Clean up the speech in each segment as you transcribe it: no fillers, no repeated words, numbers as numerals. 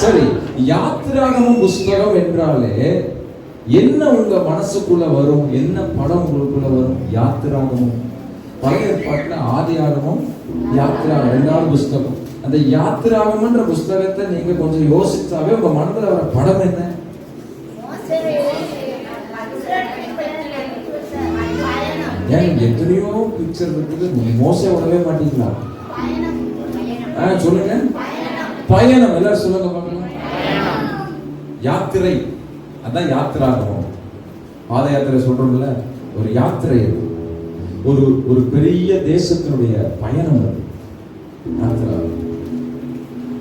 சரி, யாத்திராகமம் புஸ்தகம் என்றாலே என்ன உங்க மனசுக்குள்ள வரும்? என்ன படம் உங்களுக்குள்ள வரும்? யாத்திராகமம். பழைய ஏற்பாட்டுல ஆதியாகமம், யாத்திராகமம் இரண்டாவது புஸ்தகம். அந்த யாத்திராகமன்ற புஸ்தகத்தை நீங்க கொஞ்சம் யோசிச்சாவே உங்க மனதுல வர படம் என்ன? ஏன் எத்தனையோ பிக்சர் இருக்குது, மோசே விடவே மாட்டீங்களா? சொல்லுங்க. பயணம். எல்லாரும் சொல்லுங்க பார்க்கலாம். யாத்திரை, அதான் யாத்திராகமம். பாத யாத்திரை சொல்றோம்ல, ஒரு யாத்திரை. ஒரு பெரிய தேசத்தினுடைய பயணம் அது யாத்திராகமம்.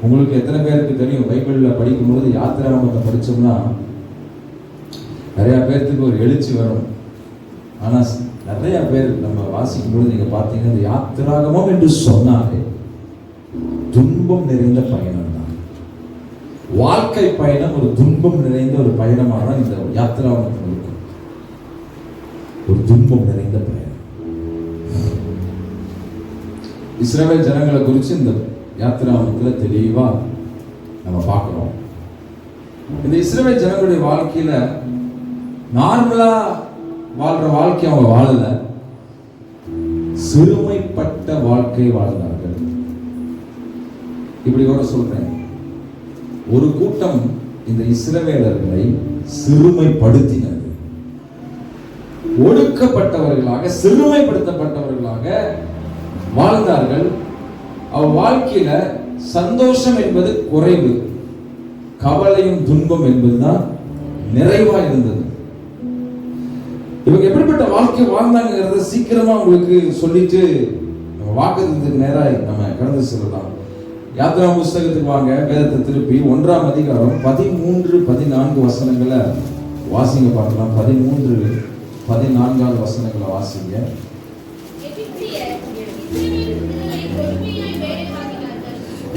உங்களுக்கு எத்தனை பேருக்கு தெரியும்? பைபிள்ல படிக்கும்போது யாத்திராகமத்தை படிச்சோம்னா நிறைய பேருக்கு ஒரு எழுச்சி வரும். ஆனா நிறைய பேர் நம்ம வாசிக்கும் பொழுது நீங்க பார்த்தீங்கன்னா யாத்திராகமம் என்று சொன்னாலே துன்பம் நிறைந்த பயணம் தான். வாழ்க்கை பயணம் ஒரு துன்பம் நிறைந்த ஒரு பயணமாக தான் இந்த யாத்திராகமம் இருக்கும். ஒரு துன்பம் நிறைந்த பயணம். இஸ்ரவேல் ஜனங்களை குறித்து இந்த யாத்திராகமத்தில் தெளிவா நம்ம பார்க்கிறோம். இந்த இஸ்ரவேல் ஜனங்களுடைய வாழ்க்கையில நார்மலா வாழ்ற வாழ்க்கை அவங்க வாழல, சிறுமைப்பட்ட வாழ்க்கை வாழ்ந்தார்கள். இப்படி கூட சொல்றேன், ஒரு கூட்டம் இந்த இஸ்ரவேலர்களை சிறுமைப்படுத்தினது. ஒடுக்கப்பட்டவர்களாக, சிறுமைப்படுத்தப்பட்டவர்களாக வாழ்ந்தார்கள். அவ வாழ்க்கையில சந்தோஷம் என்பது குறைவு, கவலையும் துன்பம் என்பதுதான் நிறைவா இருந்தது. இவங்க எப்படிப்பட்ட வாழ்க்கை வாழ்ந்தாங்கிறத சீக்கிரமா உங்களுக்கு சொல்லிட்டு நம்ம வாக்குறதுக்கு நேராக நம்ம கடந்து செல்லலாம். யாத்திரா புஸ்தகத்துக்கு வாங்க, வேதத்தை திருப்பி 1ஆம் அதிகாரம் 13, 14 வசனங்களை வாசிங்க பார்க்கலாம். 13, 14 வசனங்களை வாசிங்க.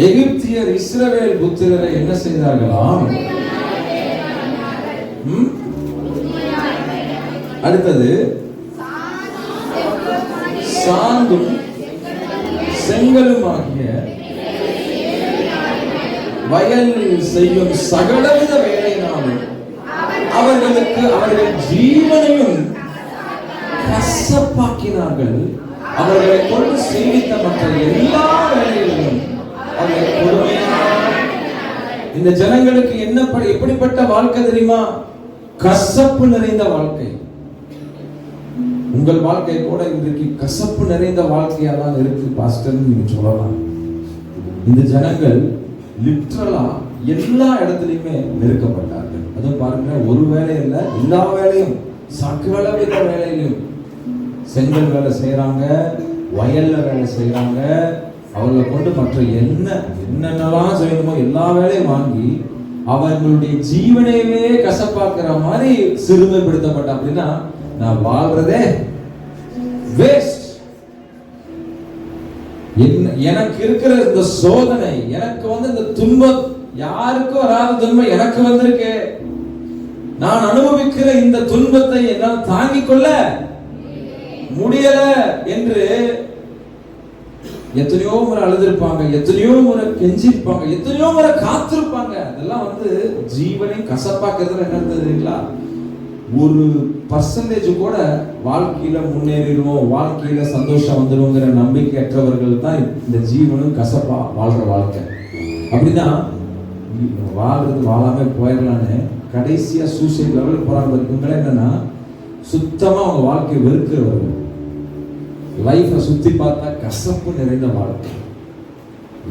எகிப்தியர் இஸ்ரவேல் புத்திரரை என்ன செய்தார்களாம்? அடுத்தது சாந்தும் செங்கலும் ஆகிய வயலில் செய்யும் சகலவித வேலையினாலும் அவர்களுக்கு அவர்கள் ஜீவனையும் கசப்பாக்கினார்கள். அவர்களை கொண்டு செய்வித்த மற்ற எல்லா வேலைகளிலும் அவர்கள் பொறுமையாக. இந்த ஜனங்களுக்கு எப்படிப்பட்ட வாழ்க்கை தெரியுமா? கசப்பு நிறைந்த வாழ்க்கை. உங்கள் வாழ்க்கை கூட இன்றைக்கு கசப்பு நிறைந்த வாழ்க்கையா தான் இருக்கு பாஸ்டர் நீங்க சொல்லலாம். இந்த ஜனங்கள் லிட்டரலா எல்லா இடத்துலயுமே நெருக்கப்பட்டார்கள். அதுவும் பாருங்க, ஒரு வேலை இல்ல, எல்லா வேலையும், சகலவித வேலையிலும் செங்கல் வேலை செய்யறாங்க, வயல்ல வேலை செய்யறாங்க. அவர்களை கொண்டு மற்ற என்னென்னலாம் செய்யணுமோ எல்லா வேலையும் வாங்கி அவர்களுடைய ஜீவனையே கசப்பாக்குற மாதிரி சிறுமைப்படுத்தப்பட்ட. அப்படின்னா நான் வாழ்றதே வேஸ்ட். எனக்கு இருக்கிற இந்த சோதனை, எனக்கு இந்த துன்பம், யாருக்கும் வராத துன்பம் எனக்கு வந்திருக்கு. நான் அனுபவிக்கிற இந்த துன்பத்தை என்னால் தாங்கிக் கொள்ள முடியல என்று எத்தனையோ முறை அழுதிருப்பாங்க, எத்தனையோ முறை கெஞ்சிருப்பாங்க, எத்தனையோ முறை காத்திருப்பாங்க. அதெல்லாம் ஜீவனை கசப்பாக்குறதுல என்ன தெரியுங்களா? ஒரு பர்சன்டேஜ் கூட வாழ்க்கையில முன்னேறிடுவோம், வாழ்க்கையில சந்தோஷம் வந்துடுவோங்கிற நம்பிக்கையற்றவர்கள் தான் இந்த ஜீவனும் கசப்பா வாழ்ற வாழ்க்கை. அப்படின்னா வாழ்றது வாழாம போயிடலான்னு கடைசியா சூசைட் லெவலுக்கு போறாங்க. இவங்களே என்னன்னா சுத்தமா அவங்க வாழ்க்கையை வெறுக்கிறவர்கள். லைஃபை சுத்தி பார்த்தா கசப்பு நிறைந்த வாழ்க்கை.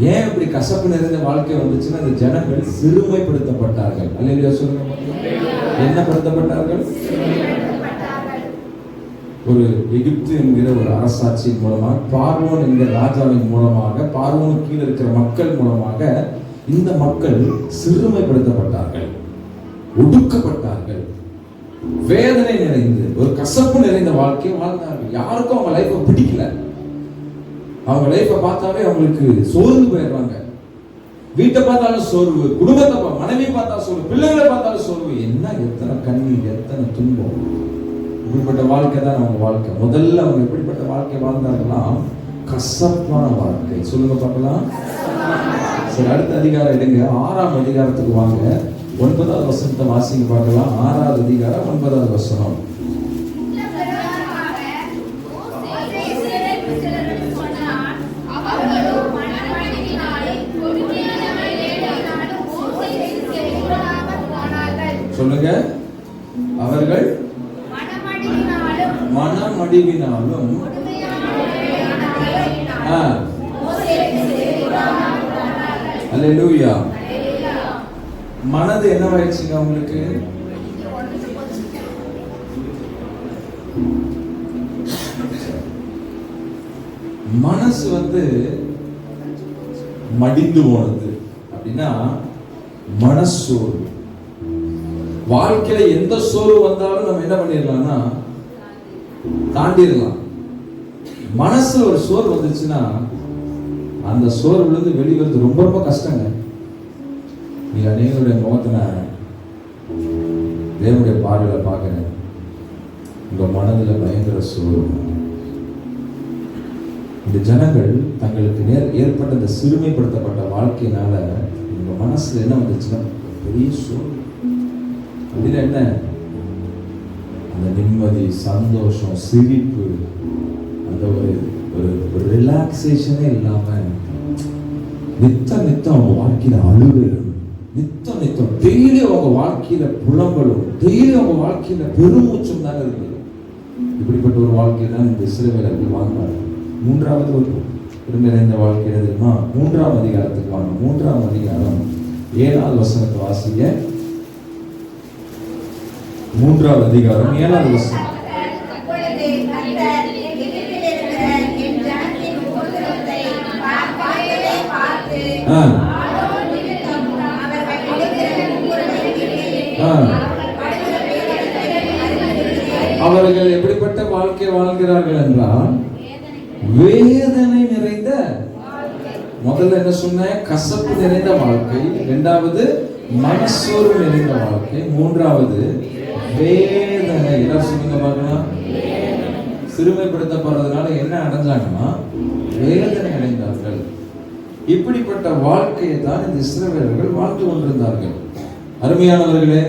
ஏன் இப்படி கசப்பு நிறைந்த வாழ்க்கை வந்துச்சுன்னா, இந்த ஜனங்கள் சிறுமைப்படுத்தப்பட்டார்கள். அல்லேலூயா சொல்லுங்க. என்ன படுத்தப்பட்டார்கள்? ஒரு எகிப்து என்கிற ஒரு அரசாட்சியின் மூலமாக, பார்வோன் என்கிற ராஜாவின் மூலமாக, பார்வோன் கீழே இருக்கிற மக்கள் மூலமாக இந்த மக்கள் சிறுமைப்படுத்தப்பட்டார்கள், ஒடுக்கப்பட்டார்கள், வேதனை நிறைந்து ஒரு கசப்பு நிறைந்த வாழ்க்கையை வாழ்ந்தார்கள். யாருக்கும் அவங்க லைஃபை பிடிக்கல. அவங்க லைஃபை பார்த்தாலே அவங்களுக்கு சோர்ந்து போயிடுறாங்க. வீட்டை பார்த்தாலும் சோர்வு, குடும்பத்தை மனைவி பார்த்தா சோர்வு, பிள்ளைகளை பார்த்தாலும் சோர்வு. என்ன எத்தனை கண்ணீர், எத்தனை துன்பம். இப்படிப்பட்ட வாழ்க்கை தான் அவங்க வாழ்க்கை. முதல்ல அவங்க எப்படிப்பட்ட வாழ்க்கை வாழ்ந்தார்களா? கசப்பான வாழ்க்கை. சொல்லுங்க பார்க்கலாம். சரி, அடுத்த அதிகாரம் எடுங்க. 6ஆம் அதிகாரத்துக்கு வாங்க. 9வது வசனத்தை வாசிங்க பார்க்கலாம். 6வது அதிகாரம் 9வது வசனம். சொல்லுங்க. அவர்கள் மனமடிவினாலும் அல்லேலூயா. மனது என்னவாயிடுச்சுங்க உங்களுக்கு? மனசு மடிந்து போனது அப்படின்னா மனசோர்வு. வாழ்க்கையில எந்த சோர்வு வந்தாலும் நம்ம என்ன பண்ணிடலாம்னா தாண்டிடலாம். மனசுல ஒரு சோர்வு வந்துச்சுன்னா அந்த சோர்வுல இருந்து வெளிவரது ரொம்ப ரொம்ப கஷ்டங்க. நீ அநேகருடைய முகத்தை நான் தேவனுடைய பார்வையில பார்க்கிறேன். உங்க மனதுல பயங்கர சோர்வு. இந்த ஜனங்கள் தங்களுக்கு ஏற்பட்ட இந்த சிறுமைப்படுத்தப்பட்ட வாழ்க்கையினால உங்க மனசுல என்ன வந்துச்சுன்னா பெரிய சோர்வு. அதுல என்ன? அந்த நிம்மதி, சந்தோஷம், சிரிப்பு, அந்த ஒரு ரிலாக்ஸேஷனே இல்லாம நித்தம் அவங்க வாழ்க்கையில அழுகையும், நித்தம் டெய்லி அவங்க வாழ்க்கையில புலம்பலும், டெய்லி அவங்க வாழ்க்கையில பெருமூச்சும் தான் இருக்குது. இப்படிப்பட்ட ஒரு வாழ்க்கை தான் இந்த இஸ்ரவேலர்கள் வாழ்ந்தார்கள். 3வது ஒரு நிறைந்த வாழ்க்கை தெரியுமா? 3ஆம் அதிகாரத்துக்கு வாங்க. 3ஆம் அதிகாரம் 7வது வசனத்தை வாசிங்க. 3வது அதிகாரம் 7வது வசனம். அவர்கள் எப்படிப்பட்ட வாழ்க்கை வாழ்கிறார்கள் என்றால் வேதனை நிறைந்த, முதல்ல என்ன சொன்ன? கசப்பு நிறைந்த வாழ்க்கை. 2வது மனசோர்வு நிறைந்த வாழ்க்கை. 3வது வேதனை. எல்லாரும் சொல்லுங்க பார்க்கலாம். சிறுமைப்படுத்தப்படுறதுனால என்ன அடைஞ்சாங்கன்னா வேதனை அடைந்தார்கள். இப்படிப்பட்ட வாழ்க்கையை தான் இந்த இஸ்ரவேலர்கள் வாழ்ந்து கொண்டிருந்தார்கள். அருமையானவர்களே,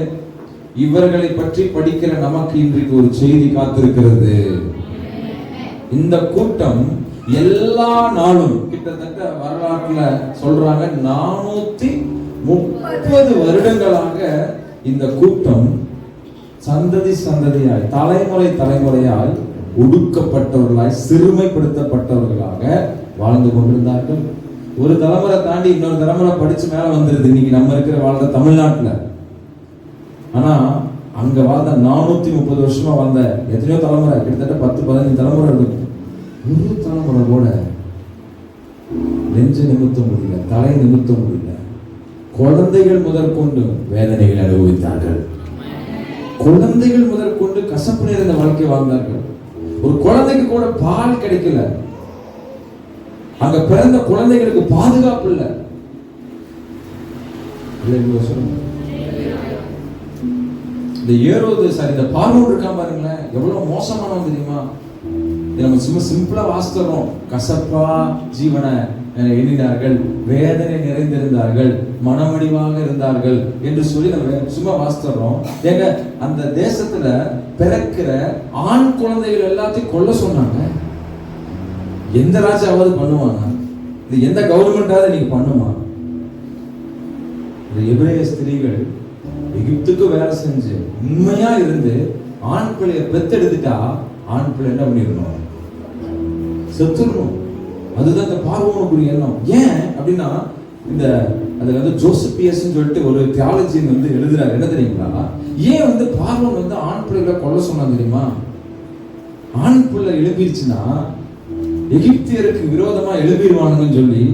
இவர்களை பற்றி படிக்கிற நமக்கு இன்றைக்கு ஒரு செய்தி காத்திருக்கிறது. இந்த கூட்டம் எல்லா நாளும் கிட்டத்தட்ட வரலாற்றுல சொல்றாங்க 430 வருடங்களாக இந்த கூட்டம் சந்ததியாய், தலைமுறையாய் ஒடுக்கப்பட்டவர்களாய், சிறுமைப்படுத்தப்பட்டவர்களாக வாழ்ந்து கொண்டிருந்தார்கள். ஒரு தலைமுறை தாண்டி இன்னொரு தலைமுறை படிச்சு மேல வந்துருது இன்னைக்கு நம்ம இருக்கிற வாழ்ந்த தமிழ்நாட்டுல. ஆனா அங்க வாழ்ந்த 430 வருஷமா வாழ்ந்த எத்தனையோ தலைமுறை, கிட்டத்தட்ட 10-15 தலைமுறை இருக்கும். ஒரு தலைமுறை கூட நெஞ்ச நிமித்த முடியல, தலை நிமித்த முடியல. குழந்தைகள் முதற்கொண்டு வேதனைகள் அனுபவித்தார்கள். குழந்தைகள் முதற்கொண்டு கசப்பு நிறைந்த வாழ்க்கை வாழ்ந்தார்கள். ஒரு குழந்தைக்கு கூட பால் கிடைக்கல. அங்க பிறந்த குழந்தைகளுக்கு பாதுகாப்பு இல்லை. இந்த ஏரோது இந்த பார்வோன் இருக்கான் பாருங்களேன், எவ்வளவு மோசமானவன் தெரியுமா? நம்ம சும்மா சிம்பிளா வாசிக்கிறோம். கசப்பா ஜீவனை எண்ணினார்கள், வேதனை நிறைந்திருந்தார்கள், மனமடிவாக இருந்தார்கள் என்று சொல்லி நம்ம சும்மா வாசிக்கிறோம். ஏங்க அந்த தேசத்துல பிறக்கிற ஆண் குழந்தைகள் எல்லாத்தையும் கொல்ல சொன்னாங்க. எந்த ராஜாவது பண்ணுவாங்க? எந்த கவர்மெண்டாவது நீங்க பண்ணுமா? இந்த எபிரேய ஸ்திரீகள் எகிப்துக்கு வேலை செஞ்சு உண்மையா இருந்து ஆண் பிள்ளைய பெத்தெடுத்துட்டா ஆண் பிள்ளை என்ன பண்ணிடணும்? செத்துடணும். அதுதான் இந்த பார்வோனுக்குரிய எண்ணம். ஏன் அப்படின்னா இந்த அதுல ஜோசப்பியஸ் சொல்லிட்டு ஒரு தியாலஜி எழுதுறாரு. என்ன தெரியுங்களா? ஏன் பார்வோன் ஆண் பிள்ளைகளை கொல்ல சொன்னாங்க தெரியுமா? ஆண் பிள்ளை எழுப்பிருச்சுன்னா எகிப்தியருக்கு விரோதமா எழுப்பிடுவானுங்கன்னு சொல்லி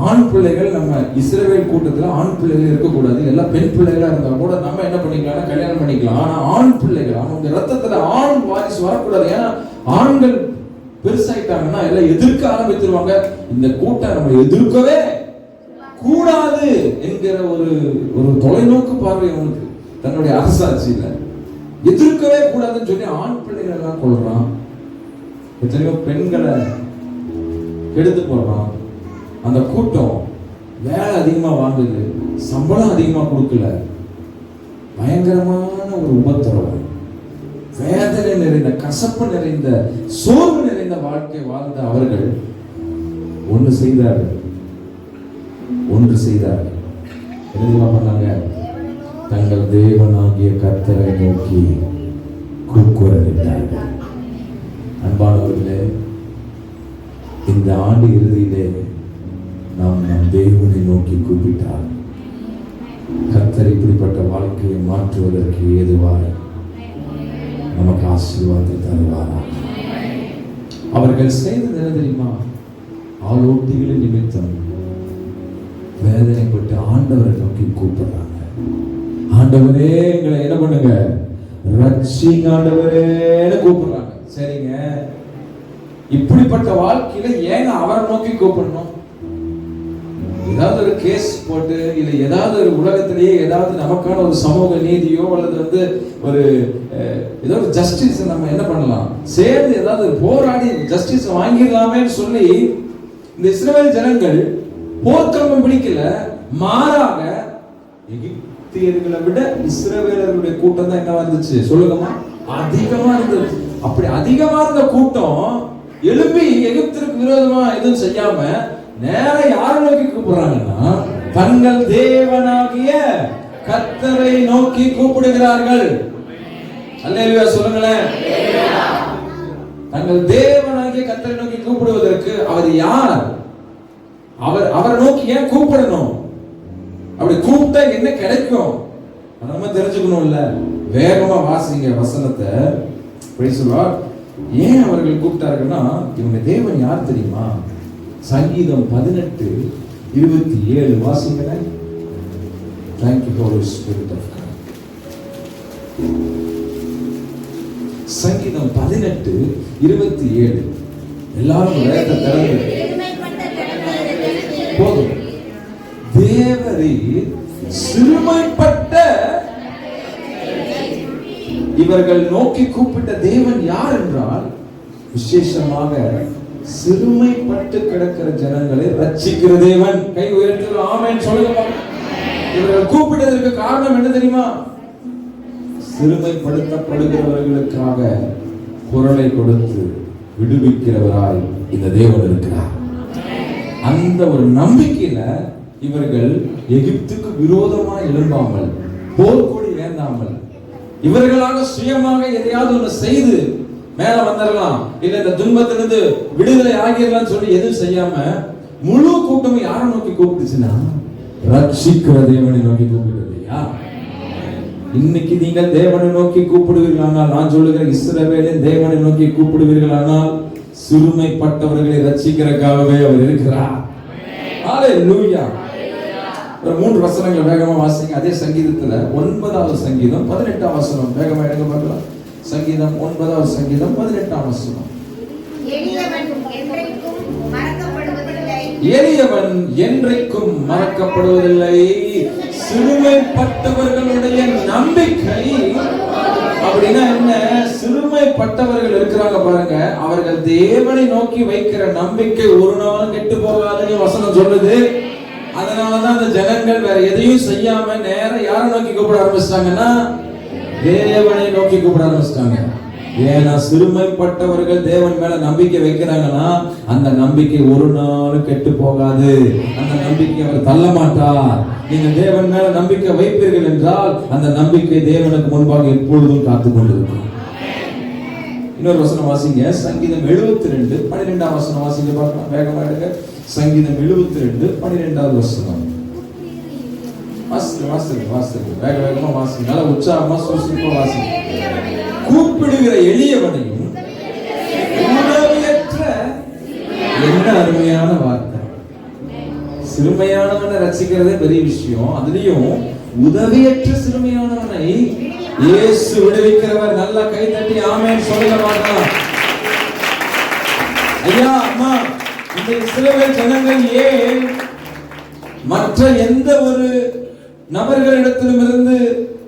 ஆண் பிள்ளைகள், நம்ம இஸ்ரவேல் கூட்டத்துல ஆண் பிள்ளைகள் இருக்கக்கூடாது, எல்லாம் பெண் பிள்ளைகளா இருந்தா கூட நம்ம என்ன பண்ணிக்கலாம்? கல்யாணம் பண்ணிக்கலாம். ஆனா ஆண் பிள்ளைகள், அவங்க ரத்தத்துல ஆண் வாரிசு வரக்கூடாது. ஏன்னா ஆண்கள் பெருசாயிட்டாங்கன்னா எல்லாம் எதிர்க்க ஆரம்பித்துருவாங்க. இந்த கூட்டம் நம்ம எதிர்க்கவே கூடாது என்கிற ஒரு தொலைநோக்கு பார்வை அவனுக்கு தன்னுடைய அரசாட்சியில எதிர்க்கவே கூடாதுன்னு சொல்லி ஆண் பிள்ளைகள் எல்லாம் கொள்றான். எத்தனையோ பெண்களை கெடுத்து போடுறான். அந்த கூட்டம் வேலை அதிகமா வாங்குது, சம்பளம் அதிகமா கொடுக்கல, பயங்கரமான ஒரு உபத்திரவம், வேதனை நிறைந்த, கசப்பு நிறைந்த, சோர்வு நிறைந்த வாழ்க்கை வாழ்ந்த அவர்கள் ஒன்று செய்தார்கள். என்ன பண்ணாங்க? தங்கள் தேவனாகிய கர்த்தரை நோக்கி கூக்குரலிட்டார்கள். அன்பானவர்களே, இந்த ஆண்டு இறுதியிலே நாம் நம் தேவனை நோக்கி கூப்பிட்டார் கர்த்தர் இப்படிப்பட்ட வாழ்க்கையை மாற்றுவதற்கு ஏதுவாய் நமக்கு ஆசீர்வாதத்தை தருவாரா? அவர்கள் செய்தது என்ன தெரியுமா? ஆலோட்டிகளின் நிமித்தம் வேதனைப்பட்டு ஆண்டவரை நோக்கி கூப்பிடுறாங்க. ஆண்டவரே எங்களை என்ன பண்ணுங்க, ரட்சிங்க ஆண்டவரேன்னு கூப்பிடுறாங்க. சரிங்க, இப்படிப்பட்ட வாழ்க்கையில ஏங்க அவரை நோக்கி கூப்பிடணும்? ஏதாவது ஒரு கேஸ் போட்டு இல்ல ஏதாவது ஒரு உலகத்திலேயே ஏதாவது நமக்கான ஒரு சமூக நீதியோ அல்லது ஒரு ஏதோ ஒரு ஜஸ்டிஸ் நம்ம என்ன பண்ணலாம், சேர்ந்து ஏதாவது போராடி ஜஸ்டிஸ் வாங்கிடலாமேன்னு சொல்லி இந்த இஸ்ரவேல் ஜனங்கள் போர்க்களம் பிடிக்கல, மாறாக எகிப்தியர்களை விட இஸ்ரவேலர்களுடைய கூட்டம் தான் என்னவா இருந்துச்சு சொல்லுங்கம்மா? அதிகமா இருந்தது. அப்படி அதிகமா இருந்த கூட்டம் எழுப்பி எகிப்திற்கு விரோதமா எதுவும் செய்யாம நேர யாரை நோக்கி கூப்பிடுறாங்கன்னா தங்கள் தேவனாகிய கர்த்தரை நோக்கி கூப்பிடுகிறார்கள். அல்லேலூயா சொல்லுங்களேன். தங்கள் தேவனாகிய கர்த்தரை நோக்கி கூப்பிடுவதற்கு அவர் யார்? அவரை நோக்கி ஏன் கூப்பிடணும்? அப்படி கூப்பிட்டா என்ன கிடைக்கும் நம்ம தெரிஞ்சுக்கணும்ல. வேகமா வாசிங்க வசனத்தை. ஏன் அவர்கள் கூப்பிட்டார்கள்னா இவங்க தேவன் யார் தெரியுமா? சங்கீதம் 18:27 வாசிங்களேன். Thank you Holy Spirit of God. சங்கீதம் 18:27 எல்லாரும் வேதத்தை திறந்து போதும். தேவரீர் சிறுமைப்பட்ட இவர்கள் நோக்கி கூப்பிட்ட தேவன் யார் என்றால் விசேஷமாக சிறுமைப்பட்டு கிடக்கிற ஜனங்களை ரட்சிக்கிற தேவன். கை உயர்த்தி ஆமென் சொல்லுங்க. இவர்கள் கூப்பிட்டதற்கு காரணம் என்ன தெரியுமா? சிறுமைப்படுத்தப்படுகிறவர்களுக்காக குரலை கொடுத்து விடுவிக்கிறவராய் இந்த தேவன் இருக்கிறார். அந்த ஒரு நம்பிக்கையில இவர்கள் எகிப்துக்கு விரோதமாக எழும்பாமல், போர்க்கொடி ஏந்தாமல், இவர்களாக சுயமாக எதையாவது ஒன்று செய்து மேல வந்துடலாம், இல்ல இந்த துன்பத்திலிருந்து விடுதலை ஆகிடலாம் சொல்லி எதுவும் செய்யாம முழு கூட்டமும் யாரை நோக்கி கூப்பிட்டுச்சுன்னா ரட்சிக்கிற தேவனை நோக்கி கூப்பிடுறதையா? இன்னைக்கு நீங்கள் தேவனை நோக்கி கூப்பிடுவீர்களானால், நான் சொல்லுகிற இஸ்ரவேலின் தேவனை நோக்கி கூப்பிடுவீர்களானால் சிறுமைப்பட்டவர்களை ரட்சிக்கிறதுக்காகவே அவர் இருக்கிறார். ஹல்லேலூயா. ஒரு 3 வசனங்கள் வேகமா வாசிங்க. அதே சங்கீதத்துல 9வது சங்கீதம் 18ஆம் வசனம் வேகமா எடுங்க பார்க்கலாம். சங்கீதம் 9வது சங்கீதம் 18ஆம் வசனம். எளியவன் என்றைக்கும் மறக்கப்படுவதில்லை, சிறுமைப்பட்டவர்களுடைய நம்பிக்கை. அப்படின்னா என்ன? சிறுமைப்பட்டவர்கள் இருக்கிறாங்க பாருங்க, அவர்கள் தேவனை நோக்கி வைக்கிற நம்பிக்கை ஒரு நாள் கெட்டு போகாதுன்னு வசனம் சொல்லுது. அதனாலதான் அந்த ஜனங்கள் வேற எதையும் செய்யாம நேர யாரை நோக்கி கூப்பிட ஆரம்பிச்சிட்டாங்கன்னா தேவனை நோக்கி கூப்பிட ஆரம்பிச்சிட்டாங்க. ஏன்னா சிறுமைப்பட்டவர்கள் தேவன் மேல நம்பிக்கை வைக்கிறாங்கன்னா அந்த நம்பிக்கை ஒரு நாள் கெட்டு போகாது. அந்த நம்பிக்கை அவர் தள்ள மாட்டார். நீங்க தேவன் மேல நம்பிக்கை வைப்பீர்கள் என்றால் அந்த நம்பிக்கை தேவனுக்கு முன்பாக எப்பொழுதும் காத்து கொண்டிருக்கும். இன்னொரு வசனம் வாசிங்க. சங்கீதம் 72:12ஆம் வசனம் வாசிங்க பார்க்கலாம். வேகமா எடுங்க. சங்கீதம் 72:12வது வசனம். வாசிங்க வேக வேகமா வாசிங்க. நல்ல உற்சாகமா சுறுசுறுப்பா வாசிங்க. கூப்பிடுகிற எளியவனையும் உதவியற்ற, என்ன அருமையான வார்த்தை. சிறுமையானவனை ரட்சிக்கிறதே பெரிய விஷயம். அதுலயும் உதவியற்ற சிறுமையானவனை இயேசு விடுவிக்கிறவர். நல்லா கை தட்டி ஆமென் சொல்லுங்க பார்க்கலாம். ஐயா அம்மா, இந்த இஸ்ரவேல் ஜனங்கள் ஏன் மற்ற எந்த ஒரு நபர்களிடத்திலும் இருந்து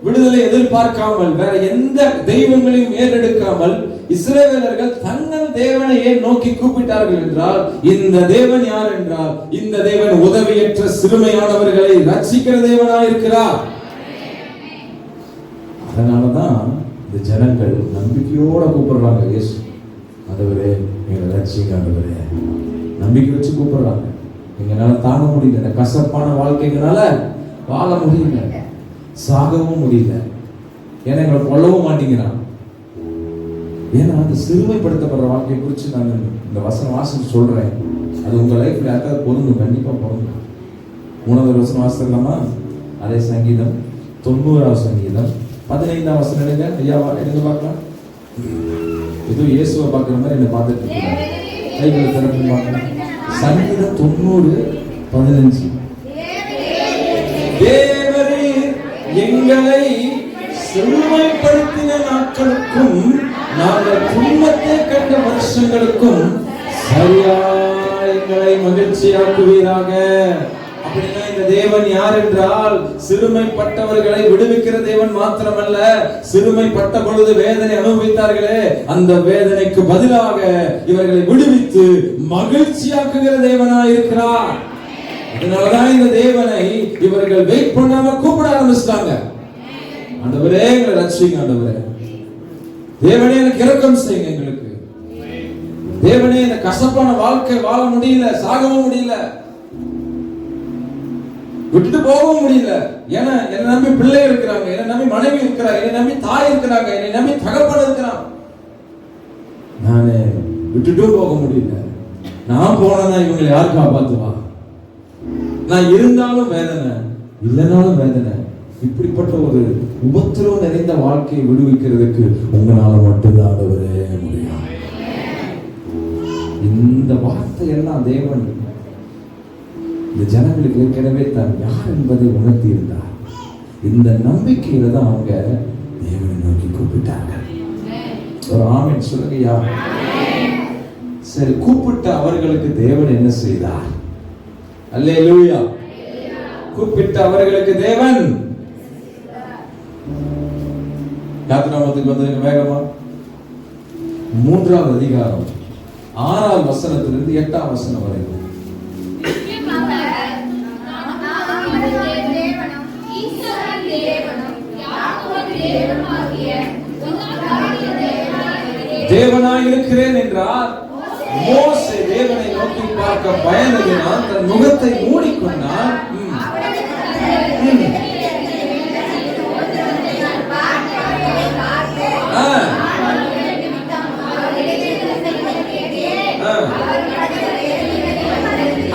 விடுதலை எதிர்பார்க்காமல் வேற எந்த தெய்வங்களையும் ஏறெடுக்காமல் இஸ்ரவேலர்கள் தங்கள் தேவனை ஏன் நோக்கி கூப்பிட்டார்கள் என்றால், இந்த தேவன் யார் என்றால், இந்த தேவன் உதவியற்ற சிறுமையானவர்களை ரட்சிக்கிற தேவனாய் இருக்கிறார். அதனாலதான் இந்த ஜனங்கள் நம்பிக்கையோட கூப்பிடுறாங்க, இயேசு ஆண்டவரே எங்களை ரட்சிங்க ஆண்டவரே. நம்பிக்கை வச்சு கூப்பிடுறாங்க. எங்களால தாங்க முடியல, இந்த கசப்பான வாழ்க்கைங்களால வாழ முடியல, சாகவும் முடியல, ஏன்னா எங்களை கொல்லவும் மாட்டேங்கிறான். ஏன்னா அந்த சிறுமைப்படுத்தப்படுற வாழ்க்கையை குறித்து நான் இந்த வசனம் வாசிச்சு சொல்றேன். அது உங்க லைஃப்ல யாருக்காவது பொருந்தும், கண்டிப்பா பொருந்தும். 3வது வசனம் வாசிக்கலாமா? அதே சங்கீதம் 90வது சங்கீதம் 15ஆம் வசனம் எடுங்க. ஐயாவா எடுங்க பார்க்கலாம். ஏதோ இயேசுவை பார்க்குற மாதிரி என்னை பார்த்துட்டு இருக்கீங்க. கைகளை திறந்து பார்க்கலாம். சங்கீதம் 90:15. தேவரீர் எங்களை சிறுமைப்படுத்தின நாட்களுக்கும் நாங்கள் துன்பத்தை கண்ட வருஷங்களுக்கும் சரியா எங்களை மகிழ்ச்சியாக்குவீராக. அப்படின்னா இந்த தேவன் யார் என்றால், சிறுமைப்பட்டவர்களை விடுவிக்கிற தேவன் மாத்திரமல்ல, சிறுமைப்பட்ட பொழுது வேதனை அனுபவித்தார்களே, அந்த வேதனைக்கு பதிலாக இவர்களை விடுவித்து மகிழ்ச்சியாக்குகிற தேவனாய் இருக்கிறார். அதனாலதான் இந்த தேவனை இவர்கள் வெயிட் பண்ணாம கூப்பிட ஆரம்பிச்சிட்டாங்க. ஆண்டவரே எங்களை ரட்சிங்க, ஆண்டவரே தேவனே எனக்கு இரக்கம் செய்யுங்க, எங்களுக்கு தேவனே இந்த கசப்பான வாழ்க்கை வாழ முடியல, சாகவும் முடியல, விட்டுட்டு போகவும் முடியல. ஏன்னா என்னை நம்பி பிள்ளை இருக்கிறாங்க, என்னை நம்பி மனைவி இருக்கிறாங்க, என்னை நம்பி தாய் இருக்கிறாங்க, என்னை நம்பி தகப்பன் இருக்கிறான். நானே விட்டுட்டும் போக முடியல. நான் போனா இவங்களை யார் காப்பாத்துவா? நான் இருந்தாலும் வேதனை, இல்லைனாலும் வேதனை. இப்படிப்பட்ட ஒரு உபத்திரவம் நிறைந்த வாழ்க்கையை விடுவிக்கிறதுக்கு உங்களால மட்டும்தான் ஆண்டவரே முடியும். இந்த வார்த்தை எல்லாம் தேவன் இந்த ஜனங்களுக்கு ஏற்கனவே தான் யார் என்பதை உணர்த்தி இருந்தார். இந்த நம்பிக்கையில தான் அவங்க தேவனை நோக்கி கூப்பிட்டாங்க. ஒரு ஆமென் சொல்லுங்கயா. சரி, கூப்பிட்ட அவர்களுக்கு தேவன் என்ன செய்தார்? அல்லேலூயா. கூப்பிட்ட அவர்களுக்கு தேவன் யாத்திராமத்துக்கு வந்து வேகமா 3வது அதிகாரம் 6வது வசனத்திலிருந்து 8ஆம் வசனம் வரைக்கும். தேவனாய் இருக்கிறேன் என்றார். மோசே தேவனை நோக்கி பார்க்க பயந்ததினால் தன் முகத்தை மூடிக்கொண்டார்.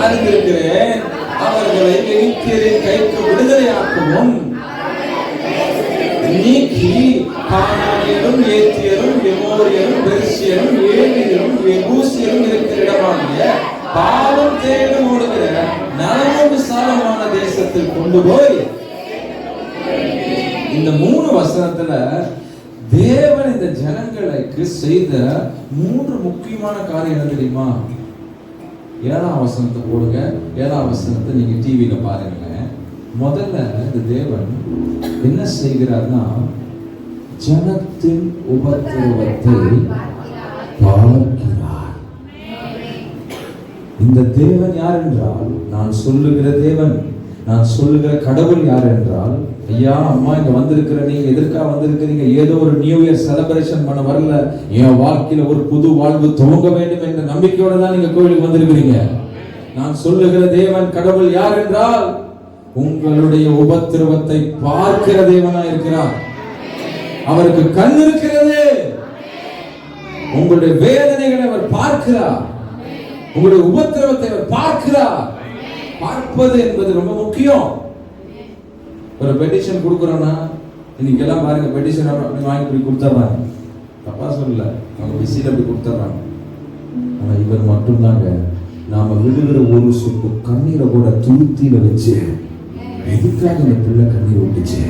அறிந்திருக்கிறேன், அவர்களை எகிப்தியரின் கைக்கு விடுதலையாக்கவும் நீக்கி கானானியரும் ஏத்தியரும் எமோரியரும் பெர்சியரும் ஏவியரும் எபூசியரும் இருக்கிற இடமாகிய பாவம் தேடி ஓடுகிற நலமும் விசாலமான தேசத்தில் கொண்டு போய். இந்த 3 வசனத்துல தேவன் இந்த ஜனங்களுக்கு செய்த 3 முக்கியமான காரியம் என்ன தெரியுமா? 7ஆம் வசனத்தை போடுங்க. 7ஆம் வசனத்தை நீங்க டிவியில பாருங்க. முதல்ல இந்த தேவன் என்ன செய்கிறார்னா, ஜனத்தின் உபத்திரவத்தை பார்க்கிறார். இந்த தேவன் யார் என்றால், நான் சொல்லுகிற தேவன், நான் சொல்லுகிற கடவுள் யார் என்றால், ஐயா அம்மா இங்க வந்திருக்கிற நீங்க எதற்காக வந்திருக்கிறீங்க? ஏதோ ஒரு நியூ இயர் செலிப்ரேஷன் பண்ண வரல, என் வாழ்க்கையில ஒரு புது வாழ்வு துவங்க வேண்டும் என்ற நம்பிக்கையோட தான் நீங்க கோயிலுக்கு வந்திருக்கிறீங்க. நான் சொல்லுகிற தேவன் கடவுள் யார் என்றால், உங்களுடைய உபத்திரவத்தை பார்க்கிற தேவனா இருக்கிறார். அவருக்கு கண் இருக்கிறது. உங்களுடைய வேதனைகளை அவர் பார்க்கிறார். உங்களுடைய உபத்திரவத்தை அவர் பார்க்கிறார். பார்ப்பது என்பது ரொம்ப முக்கியம். ஒரு பெட்டிஷன் கொடுக்குறோம்னா, இன்னைக்கு எல்லாம் பாருங்க, பெட்டிஷன் வாங்கி போய் கொடுத்துட்றாங்க. தப்பா சொல்லல, அவங்க பிஸியில் போய் கொடுத்துட்றாங்க. ஆனா இவர் மட்டும்தாங்க, நாம விடுகிற ஒரு சொட்டு கண்ணீரை கூட துருத்தியில வச்சு, எதுக்காக இந்த பிள்ளை கண்ணீர் விட்டுச்சு,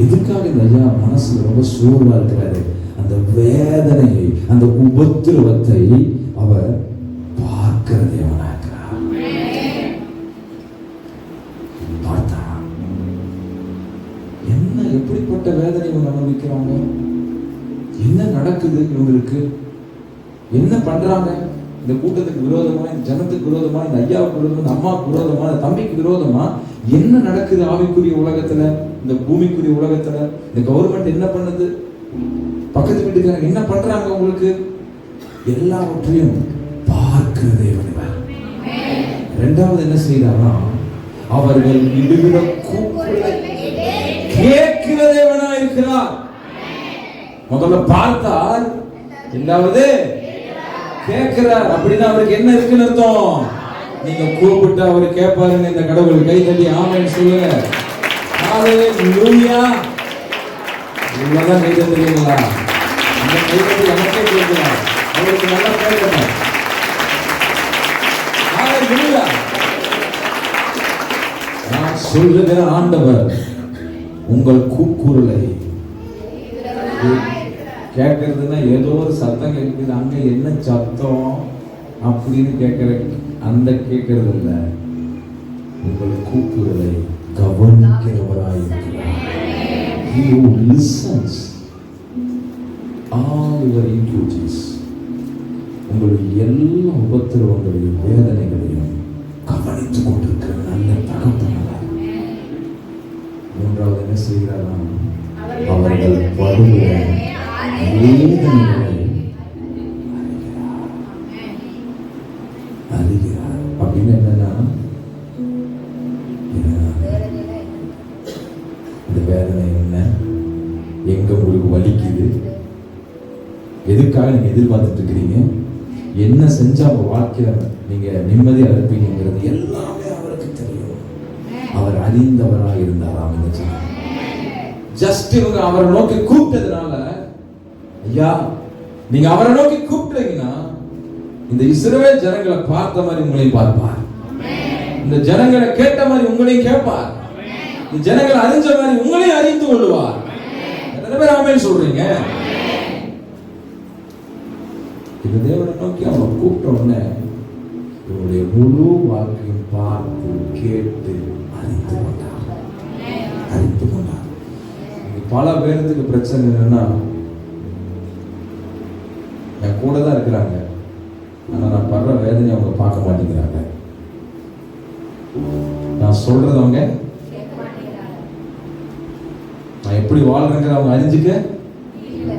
எதுக்காக இந்த ஐயா மனசுல ரொம்ப சோர்வா இருக்கிறாரு, அந்த வேதனையை, அந்த உபத்திரவத்தை அவர் பார்க்கிற தேவனா இருக்கிறார். பார்த்தா என்ன எப்படிப்பட்ட எப்படிப்பட்ட வேதனை இவங்க அனுபவிக்கிறாங்க? என்ன நடக்குது இவங்களுக்கு? என்ன பண்றாங்க? இந்த கூட்டத்துக்கு விரோதமா, இந்த ஜனத்துக்கு விரோதமா, இந்த ஐயாவுக்கு விரோதமா, இந்த அம்மாவுக்கு விரோதமா, இந்த தம்பிக்கு விரோதமா என்ன நடக்குது? ஆவிக்குரிய உலகத்துல, இந்த பூமிக்குரிய உலகத்துல இந்த கவர்மெண்ட் என்ன பண்ணுது? பக்கத்து வீட்டுக்காரங்க என்ன பண்றாங்க? உங்களுக்கு எல்லாவற்றையும் பார்க்கிற தேவன். இரண்டாவது என்ன செய்யறாரா? அவர்கள் இடுகிற கூக்குரலை கேட்கிற தேவனா இருக்கிறார். முதல்ல பார்த்தார், இரண்டாவது கேட்கிறார். அப்படின்னா அவருக்கு என்ன இருக்குன்னு அர்த்தம்? நீங்க கூப்பிட்டு அவரு கேட்பாருங்க. இந்த கடவுள் கை தட்டி ஆமென் சொல்லுங்க. ஹalleluya. இவ்வளவுதான் கை தட்டுறீங்களா? அந்த கை தட்டி எனக்கே கேட்கலாம். அவருக்கு நல்லா கேட்கணும். ஹalleluya. நான் சொல்லுகிற ஆண்டவர் உங்கள் கூக்குரலை கேட்கறதுன்னா ஏதோ ஒரு சத்தம் கேட்குது, அங்க என்ன சத்தம் அப்படின்னு கேட்கிற அந்த கேட்கறது இல்ல, உங்கள் கூக்குரலை கவனிக்கிறவராயிருக்கிறார். He who listens all your iniquities. உங்களுடைய எல்லா உபத்திரவங்களையும் வேதனைகளையும் கவனித்துக் கொண்டிருக்கிற நல்ல தகப்பனார். மூன்றாவது என்ன செய்கிறாரா? அவர்கள் படுகிற வேதனைகளை அறிகிறார். அப்படின்னு என்னன்னா, இந்த வேதனை என்ன, எங்க உங்களுக்கு வலிக்குது, எதுக்காக நீங்க எதிர்பார்த்துட்டு இருக்கிறீங்க, என்ன செஞ்சா உங்க வாழ்க்கையில நீங்க நிம்மதியா இருப்பீங்கிறது எல்லாமே அவருக்கு தெரியும். அவர் அறிந்தவராக இருந்தாராம். ஜஸ்ட் இவங்க அவரை நோக்கி கூப்பிட்டதுனால, ஐயா நீங்க அவரை நோக்கி கூப்பிட்டீங்கன்னா இந்த இஸ்ரவேல் ஜனங்களை பார்த்த மாதிரி உங்களையும் பார்ப்பார். இந்த ஜனங்களை கேட்ட மாதிரி உங்களையும் கேட்பார். இந்த ஜனங்களை அறிஞ்ச மாதிரி உங்களையும் அறிந்து கொள்வார். எத்தனை பேர் ஆமென் சொல்றீங்க? இந்த தேவனை நோக்கி அவரை கூப்பிட்ட உடனே இவருடைய முழு வாழ்க்கையும் பார்த்து கேட்டு அறிந்து கொண்டார். அறிந்து கொண்டார். பல பேருக்கு பிரச்சனை என்னன்னா, என் கூட தான் இருக்கிறாங்க, ஆனா நான் படுற வேதனை அவங்க பார்க்க மாட்டேங்கிறாங்க. நான் சொல்றது அவங்க, நான் எப்படி வாழ்றேங்கிற அவங்க அறிஞ்சுக்க,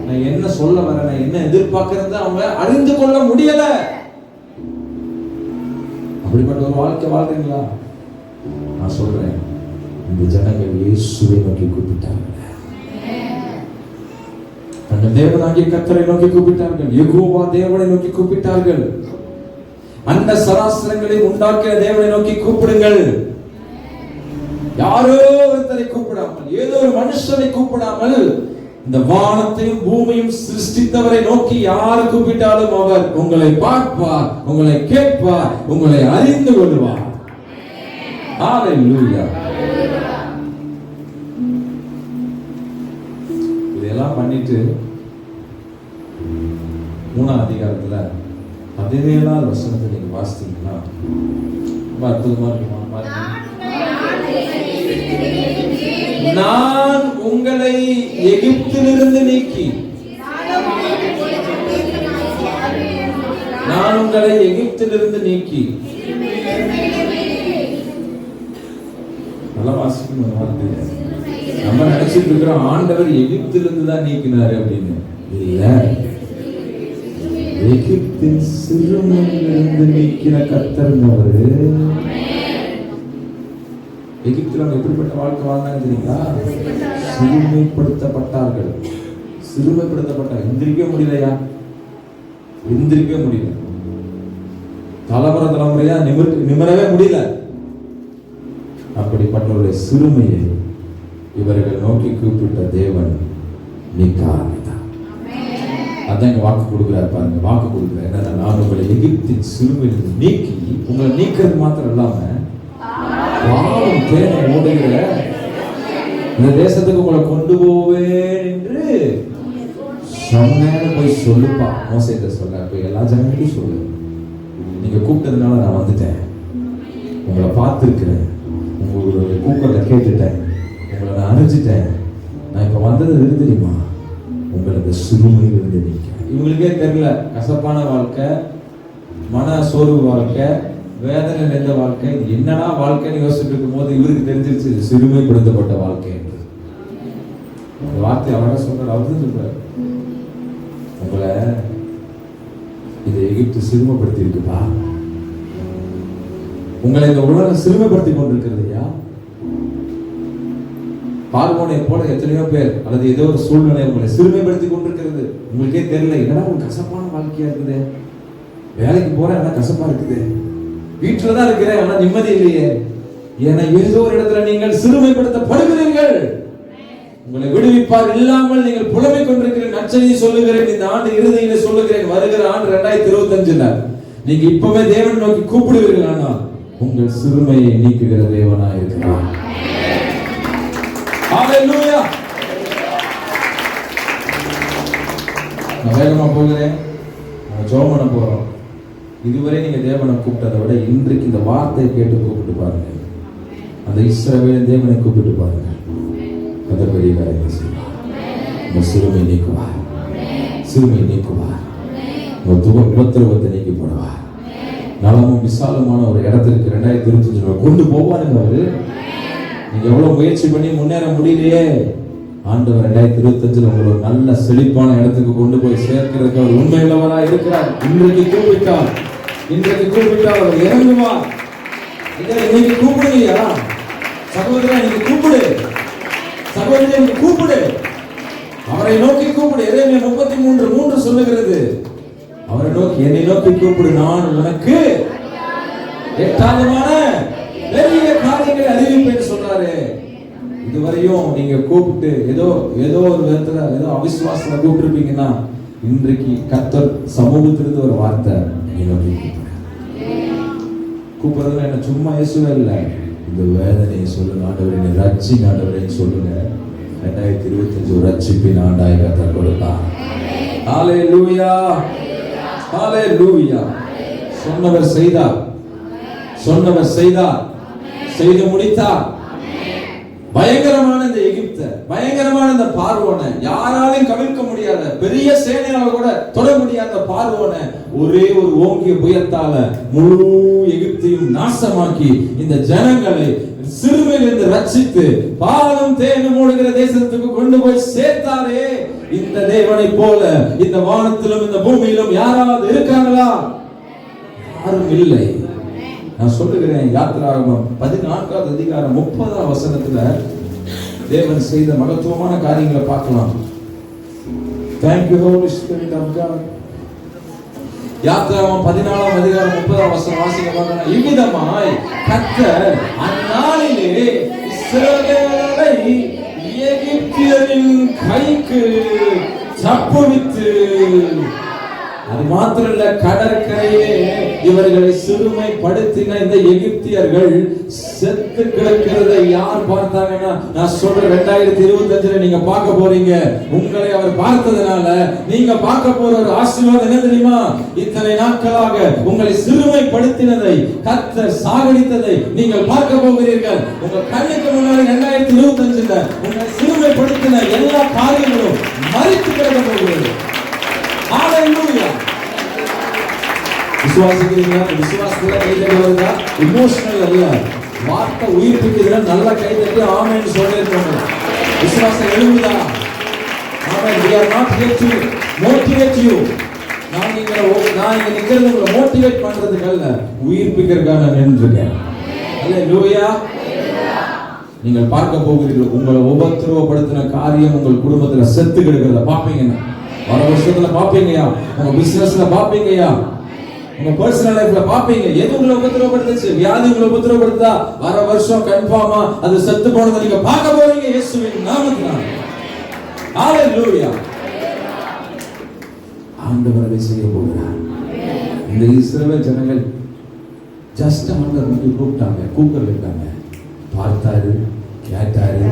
நான் என்ன சொல்ல வரேன், நான் என்ன எதிர்பார்க்கறது அவங்க அறிந்து கொள்ள முடியல. அப்படிப்பட்ட ஒரு வாழ்க்கை வாழ்றீங்களா? நான் சொல்றேன், இந்த ஜனங்கள் இயேசுவை நோக்கி கூப்பிட்டார்கள். தங்கள் தேவனாகிய கர்த்தரை நோக்கி கூப்பிட்டார்கள். யெகோவா தேவனை நோக்கி கூப்பிட்டார்கள். அந்த சராசரங்களை உண்டாக்கிய தேவனை நோக்கி கூப்பிடுங்கள். யாரோ ஒருத்தரை கூப்பிடாமல், ஏதோ ஒரு மனுஷனை கூப்பிடாமல், இந்த வானத்தையும் பூமியும் சிருஷ்டித்தவரை நோக்கி யார் கூப்பிட்டாலும் அவர் உங்களை பார்ப்பார், உங்களை கேட்பார், உங்களை அறிந்து கொள்வார். ஹalleluya. இதெல்லாம் பண்ணிட்டு 3ஆம் அதிகாரத்துல 17ஆவது வசனத்தை நீங்க வாசித்தீங்கன்னா ரொம்ப அற்புதமா இருக்குமா? நான் உங்களை எகிப்திலிருந்து நீக்கி, நான் உங்களை எகிப்திலிருந்து நீக்கி, நல்லா வாசிக்கணும் வார்த்தை. நம்ம நினைச்சிட்டு இருக்கிறோம் ஆண்டவர் எகிப்திலிருந்து தான் நீக்கினாரு அப்படின்னு. இல்ல, எகிப்தின் சிறுமையிலிருந்து நீக்கின கர்த்தர்னவரு. எகிப்தில் அவங்க எப்படிப்பட்ட வாழ்க்கை வாழ்ந்தாங்க தெரியுங்களா? சிறுமைப்படுத்தப்பட்டார்கள். சிறுமைப்படுத்தப்பட்டார். எந்திரிக்க முடியலையா? எந்திரிக்க முடியல. தலைமுறையா நிமிரவே முடியல. அப்படிப்பட்டவருடைய சிறுமையை இவர்கள் நோக்கி கூப்பிட்ட தேவன் நீக்க ஆரம்பித்தார். அதான் இங்க வாக்கு கொடுக்கிறார் பாருங்க. வாக்கு கொடுக்கிறார் என்னன்னா, நான் உங்களை எகிப்தின் சிறுமையிலிருந்து நீக்கி, உங்களை நீக்கிறது மாத்திரம் இல்லாம வாழும் தேனை ஓடுகிற இந்த தேசத்துக்கு உங்களை கொண்டு போவேன் என்று சொன்னேன்னு போய் சொல்லுப்பா. மோசேட்ட சொல்ல, போய் எல்லா ஜனங்களையும் சொல்லு, நீங்க கூப்பிட்டதுனால நான் வந்துட்டேன், உங்களை பார்த்துருக்கிறேன், உங்களுடைய கூப்பிட கேட்டுட்டேன், உங்களை நான் அறிஞ்சிட்டேன், நான் இப்ப வந்தது எது தெரியுமா? உங்களுக்கு சிறுமையில் இருந்து நீக்க. இவங்களுக்கே தெரியல கசப்பான வாழ்க்கை, மன சோர்வு வாழ்க்கை, வேதனை நிறைந்த வாழ்க்கை, என்னடா வாழ்க்கைன்னு யோசிச்சுட்டு இருக்கும் போது இவருக்கு தெரிஞ்சிருச்சு சிறுமைப்படுத்தப்பட்ட வாழ்க்கை என்று. வார்த்தை அவரை சொல்றாரு, அவரு சொல்றாரு, உங்களை இதை எகிப்து சிறுமைப்படுத்தி இருக்குப்பா. உங்களை இந்த உலகம் சிறுமைப்படுத்தி கொண்டிருக்கிறதையா? பார்வோனை போல எத்தனையோ பேர் அல்லது ஏதோ ஒரு சூழ்நிலை உங்களை சிறுமைப்படுத்தி கொண்டிருக்கிறது. உங்களுக்கே தெரியல, என்னடா உங்களுக்கு கசப்பான வாழ்க்கையா இருக்குது, வேலைக்கு போறேன் ஆனா கசப்பா இருக்குது, வீட்டுலதான் இருக்கிறேன் ஆனா நிம்மதி இல்லையே, ஏன்னா ஏதோ ஒரு இடத்துல நீங்கள் சிறுமைப்படுத்தப்படுகிறீர்கள். உங்களை விடுவிப்பார் இல்லாமல் நீங்கள் புலம்பிக் கொண்டிருக்கிறேன். நற்செய்தி சொல்லுகிறேன், இந்த ஆண்டு இறுதியில சொல்லுகிறேன், வருகிற ஆண்டு 2025 நீங்க இப்பவே தேவன் நோக்கி கூப்பிடுவீர்கள், ஆனால் உங்கள் சிறுமையை நீக்குகிற தேவனாய் இருக்கிறார். ஹalleluya. நான் வேகமா போகிறேன், நம்ம ஜெபம் பண்ண போறோம். இதுவரை நீங்க தேவனை கூப்பிட்டதை விட இன்றைக்கு இந்த வார்த்தையை கேட்டு கூப்பிட்டு பாருங்க. அந்த இஸ்ரவேல் தேவனை கூப்பிட்டு பாருங்க. கர்த்தர் பெரிய காரியங்களை செய்வார். உங்கள் சிறுமை நீக்குவார், சிறுமை நீக்குவார், உங்கள் உபத்திரவத்தை நீக்கி போடுவார். நலமும் விசாலமான ஒரு இடத்திற்கு 2025 கொண்டு போவாருங்க அவரு. நீங்க எவ்வளவு முயற்சி பண்ணி முன்னேற முடியலையே, ஆண்டவர் 2025 உங்களை ஒரு நல்ல செழிப்பான இடத்துக்கு கொண்டு போய் சேர்க்கிறதுக்கு அவர் உண்மையுள்ளவரா இருக்கிறார். இன்றைக்கு கூப்பிட்டார், இன்றைக்கு கூப்பிட்டால் அவர் இறங்குவார். இன்னைக்கு கூப்பிடுங்கய்யா சகோதரா, நீங்க கூப்பிடு, சகோதரனை நீங்க கூப்பிடு, அவரை நோக்கி கூப்பிடு. எரேமியா 33:3 சொல்லுகிறது, அவரை நோக்கி, என்னை நோக்கி கூப்பிடு, நான் உனக்கு எட்டாதமான பெரிய காரியங்களை அறிவிப்பேன்னு சொல்றாரு. இதுவரையும் நீங்க கூப்பிட்டு ஏதோ ஒரு விதத்துல ஏதோ அவிசுவாசத்துல கூப்பிட்டுருப்பீங்கன்னா, இன்றைக்கு கர்த்தர் சமூகத்திலிருந்து ஒரு வார்த்தை, கூப்பிடுறதுல என்ன சும்மா இயேசுவே இல்லை, இந்த வேதனையை சொல்லுங்க ஆண்டவரே, ரட்சிங்க ஆண்டவரே சொல்லுங்க. 2025 ஒரு ரட்சிப்பின் ஆண்டாய் கர்த்தர் கொடுப்பார். ஹalleluya, ஹalleluya. சொன்னவர் செய்தார், சொன்னவர் செய்தார், செய்து முடித்தார். பயங்கரமான இந்த எகிப்த, பயங்கரமான இந்த பார்வோனை, யாராலையும் கவிழ்க்க முடியாத பெரிய சேனையால கூட தொட முடியாத பார்வோனை ஒரே ஒரு ஓங்கிய புயத்தால முழு எகிப்தையும் நாசமாக்கி இந்த ஜனங்களை சிறுமையிலிருந்து ரட்சித்து பாலும் தேனும் ஓடுகிற தேசத்துக்கு கொண்டு போய் சேர்த்தாரே. இந்த தேவனை போல இந்த வானத்திலும் இந்த பூமியிலும் யாராவது இருக்காங்களா? யாரும் இல்லை. நான் சொல்லுகிறேன், யாத்திராகமம் 14வது அதிகாரம் 30வது வசனத்துல தேவன் செய்த மகத்துவமான காரியங்களை பார்க்கலாம். Thank you Holy Spirit of God. யாத்திராகமம் 14வது அதிகாரம் 30வது வசனம் வாசிக்க பார்க்கலாம். இவ்விதமாய் கர்த்தர் அந்நாளிலே இஸ்ரவேலை எகிப்தியரின் கைக்கு தப்புவித்து, அது மாத்திரம் இல்ல, கடற்கரையே இவர்களை சிறுமைப்படுத்தின இந்த எகிப்தியர்கள் செத்து கிடக்கிறதை யார் பார்த்தாங்கன்னா, நான் சொல்றேன் 2025 நீங்க பார்க்க போறீங்க. உங்களை அவர் பார்த்ததுனால நீங்க பார்க்க போற ஒரு ஆசீர்வாதம் என்ன தெரியுமா? இத்தனை நாட்களாக உங்களை சிறுமைப்படுத்தினதை, கர்த்தர் சாகடித்ததை நீங்கள் பார்க்க போகிறீர்கள். உங்க கண்ணுக்கு முன்னாடி 2025 உங்களை சிறுமைப்படுத்தின எல்லா காரியங்களும் மறித்து கிடக்க போகிறது. ஹalleluya. விசுவாசிக்கிறீங்களா? விசுவாசத்துல கைதட்டி வருதா? இமோஷனல் அல்ல, வார்த்தை உயிர்ப்பிக்கிறதுல நல்ல கைதட்டி ஆமென் சொல்லிருக்கோம். விசுவாசம் எழுதுதா? ஆமென். we are not here to motivate you. நான் இங்க நிக்கிறது உங்களை மோட்டிவேட் பண்றதுக்கு அல்ல, உயிர்ப்பிக்கிறதுக்காக நின்றுஇருக்கேன். ஹalleluya. நீங்கள் பார்க்க போகிறீர்கள், உங்களை உபத்திரவப்படுத்தின காரியம் உங்கள் குடும்பத்துல செத்து கிடக்கிறத பாப்பீங்கன்னா, வர வருஷத்துல பாப்பீங்கயா, உங்க பிசினஸ்ல பாப்பீங்கயா, உங்க பர்சனல் லைஃப்ல பாப்பீங்க. எது உங்களை உபத்திரவப்படுத்துச்சு? வியாதி உங்களை உபத்திரவப்படுத்தா, வர வருஷம் கன்ஃபார்மா அது செத்து போனதை நீங்க பார்க்க போறீங்க இயேசுவின் நாமத்தினால. ஹalleluya. ஆண்டவர் அதை செய்ய போகிறார். இந்த இஸ்ரவேல் ஜனங்கள் ஜஸ்ட் ஆண்டவர் வந்து கூப்பிட்டாங்க, கூப்பிட்டு இருக்காங்க, பார்த்தாரு, கேட்டாரு,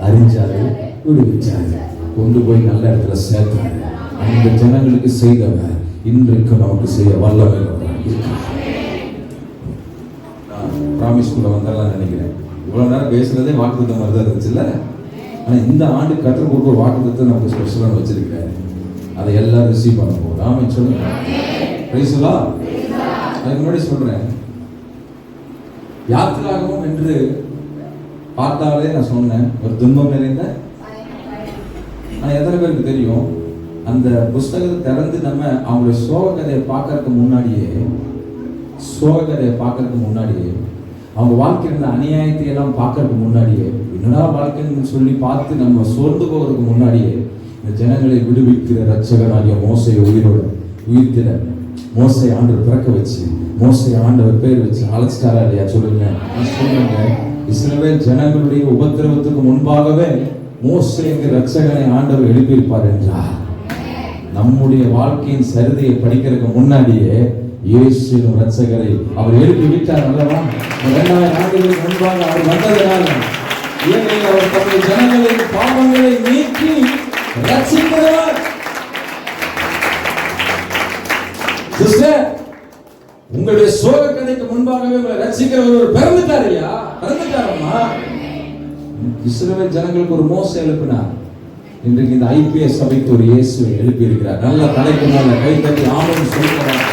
அறிஞ்சாரு, விடுவிச்சாரு, கொண்டு போய் நல்ல இடத்துல சேர்த்தாரு. அந்த ஜனங்களுக்கு செய்தவர் இன்றைக்கு நமக்கு செய்ய வல்லமை இருக்கார். நான் பிராமிஸ்குள்ள வந்தாலும் நினைக்கிறேன், இவ்வளவு நேரம் பேசுறதே வாக்குத்தத்தம் மாதிரி தான் இருந்துச்சுல்ல. ஆனா இந்த ஆண்டு கற்றுக் கொடுக்க ஒரு வாக்குத்தத்தத்தை நமக்கு ஸ்பெஷலாக வச்சிருக்கிறாரு. அதை எல்லாரும் ரிசீவ் பண்ண போகிறோம். ஆமென் சொல்லுங்க. Praise the Lord. அதுக்கு முன்னாடி சொல்றேன், யாத்திராகமம் என்று பார்த்தாலே நான் சொன்னேன் ஒரு துன்பம் நிறைந்த. ஆனா எத்தனை பேருக்கு தெரியும் அந்த புஸ்தகத்தை திறந்து நம்ம அவங்களுடைய சோக கதையை பார்க்கறதுக்கு முன்னாடியே அவங்க வாழ்க்கையில் இருந்த அநியாயத்தை எல்லாம் பார்க்கறதுக்கு முன்னாடியே, என்னடா வாழ்க்கைன்னு சொல்லி பார்த்து நம்ம சோர்ந்து போகிறதுக்கு முன்னாடியே இந்த ஜனங்களை விடுவிக்கிற ரட்சகனாகிய மோசையை உயிர்த்திட மோசை ஆண்டவர் பிறக்க வச்சு மோசை ஆண்டவர் பேர் வச்சு அழைச்சிட்டாரா இல்லையா? சொல்லுங்க. இஸ்ரவேல் ஜனங்களுடைய உபத்திரவத்துக்கு முன்பாகவே மோசே என்கிற ரட்சகனை ஆண்டவர் எழுப்பியிருப்பார் என்றார். நம்முடைய வாழ்க்கையின் சரிதையை படிக்கிறதுக்கு முன்னாடியே இயேசு ரட்சகரை அவர் எழுப்பி விட்டார் அல்லவா? 2000 ஆண்டுகளுக்கு முன்பாக அவர் வந்ததனால அவர் தம்முடைய ஜனங்களின் பாவங்களை நீக்கி ரட்சிக்கிறவர். சிஸ்டர், உங்களுடைய சோக கதைக்கு முன்பாகவே உங்களை ரட்சிக்கிறவர் ஒரு பிறந்துட்டாரியா? பிறந்துட்டாரம்மா. இஸ்ரவேல் ஜனங்களுக்கு ஒரு மோசே எழுப்பினார். இன்றைக்கு இந்த ஐபிஎஸ் சபைக்கு ஒரு இயேசுவை எழுப்பி இருக்கிறார். நல்ல தலைக்கு மேல கை தட்டி ஆமென் சொல்லுகிறார்.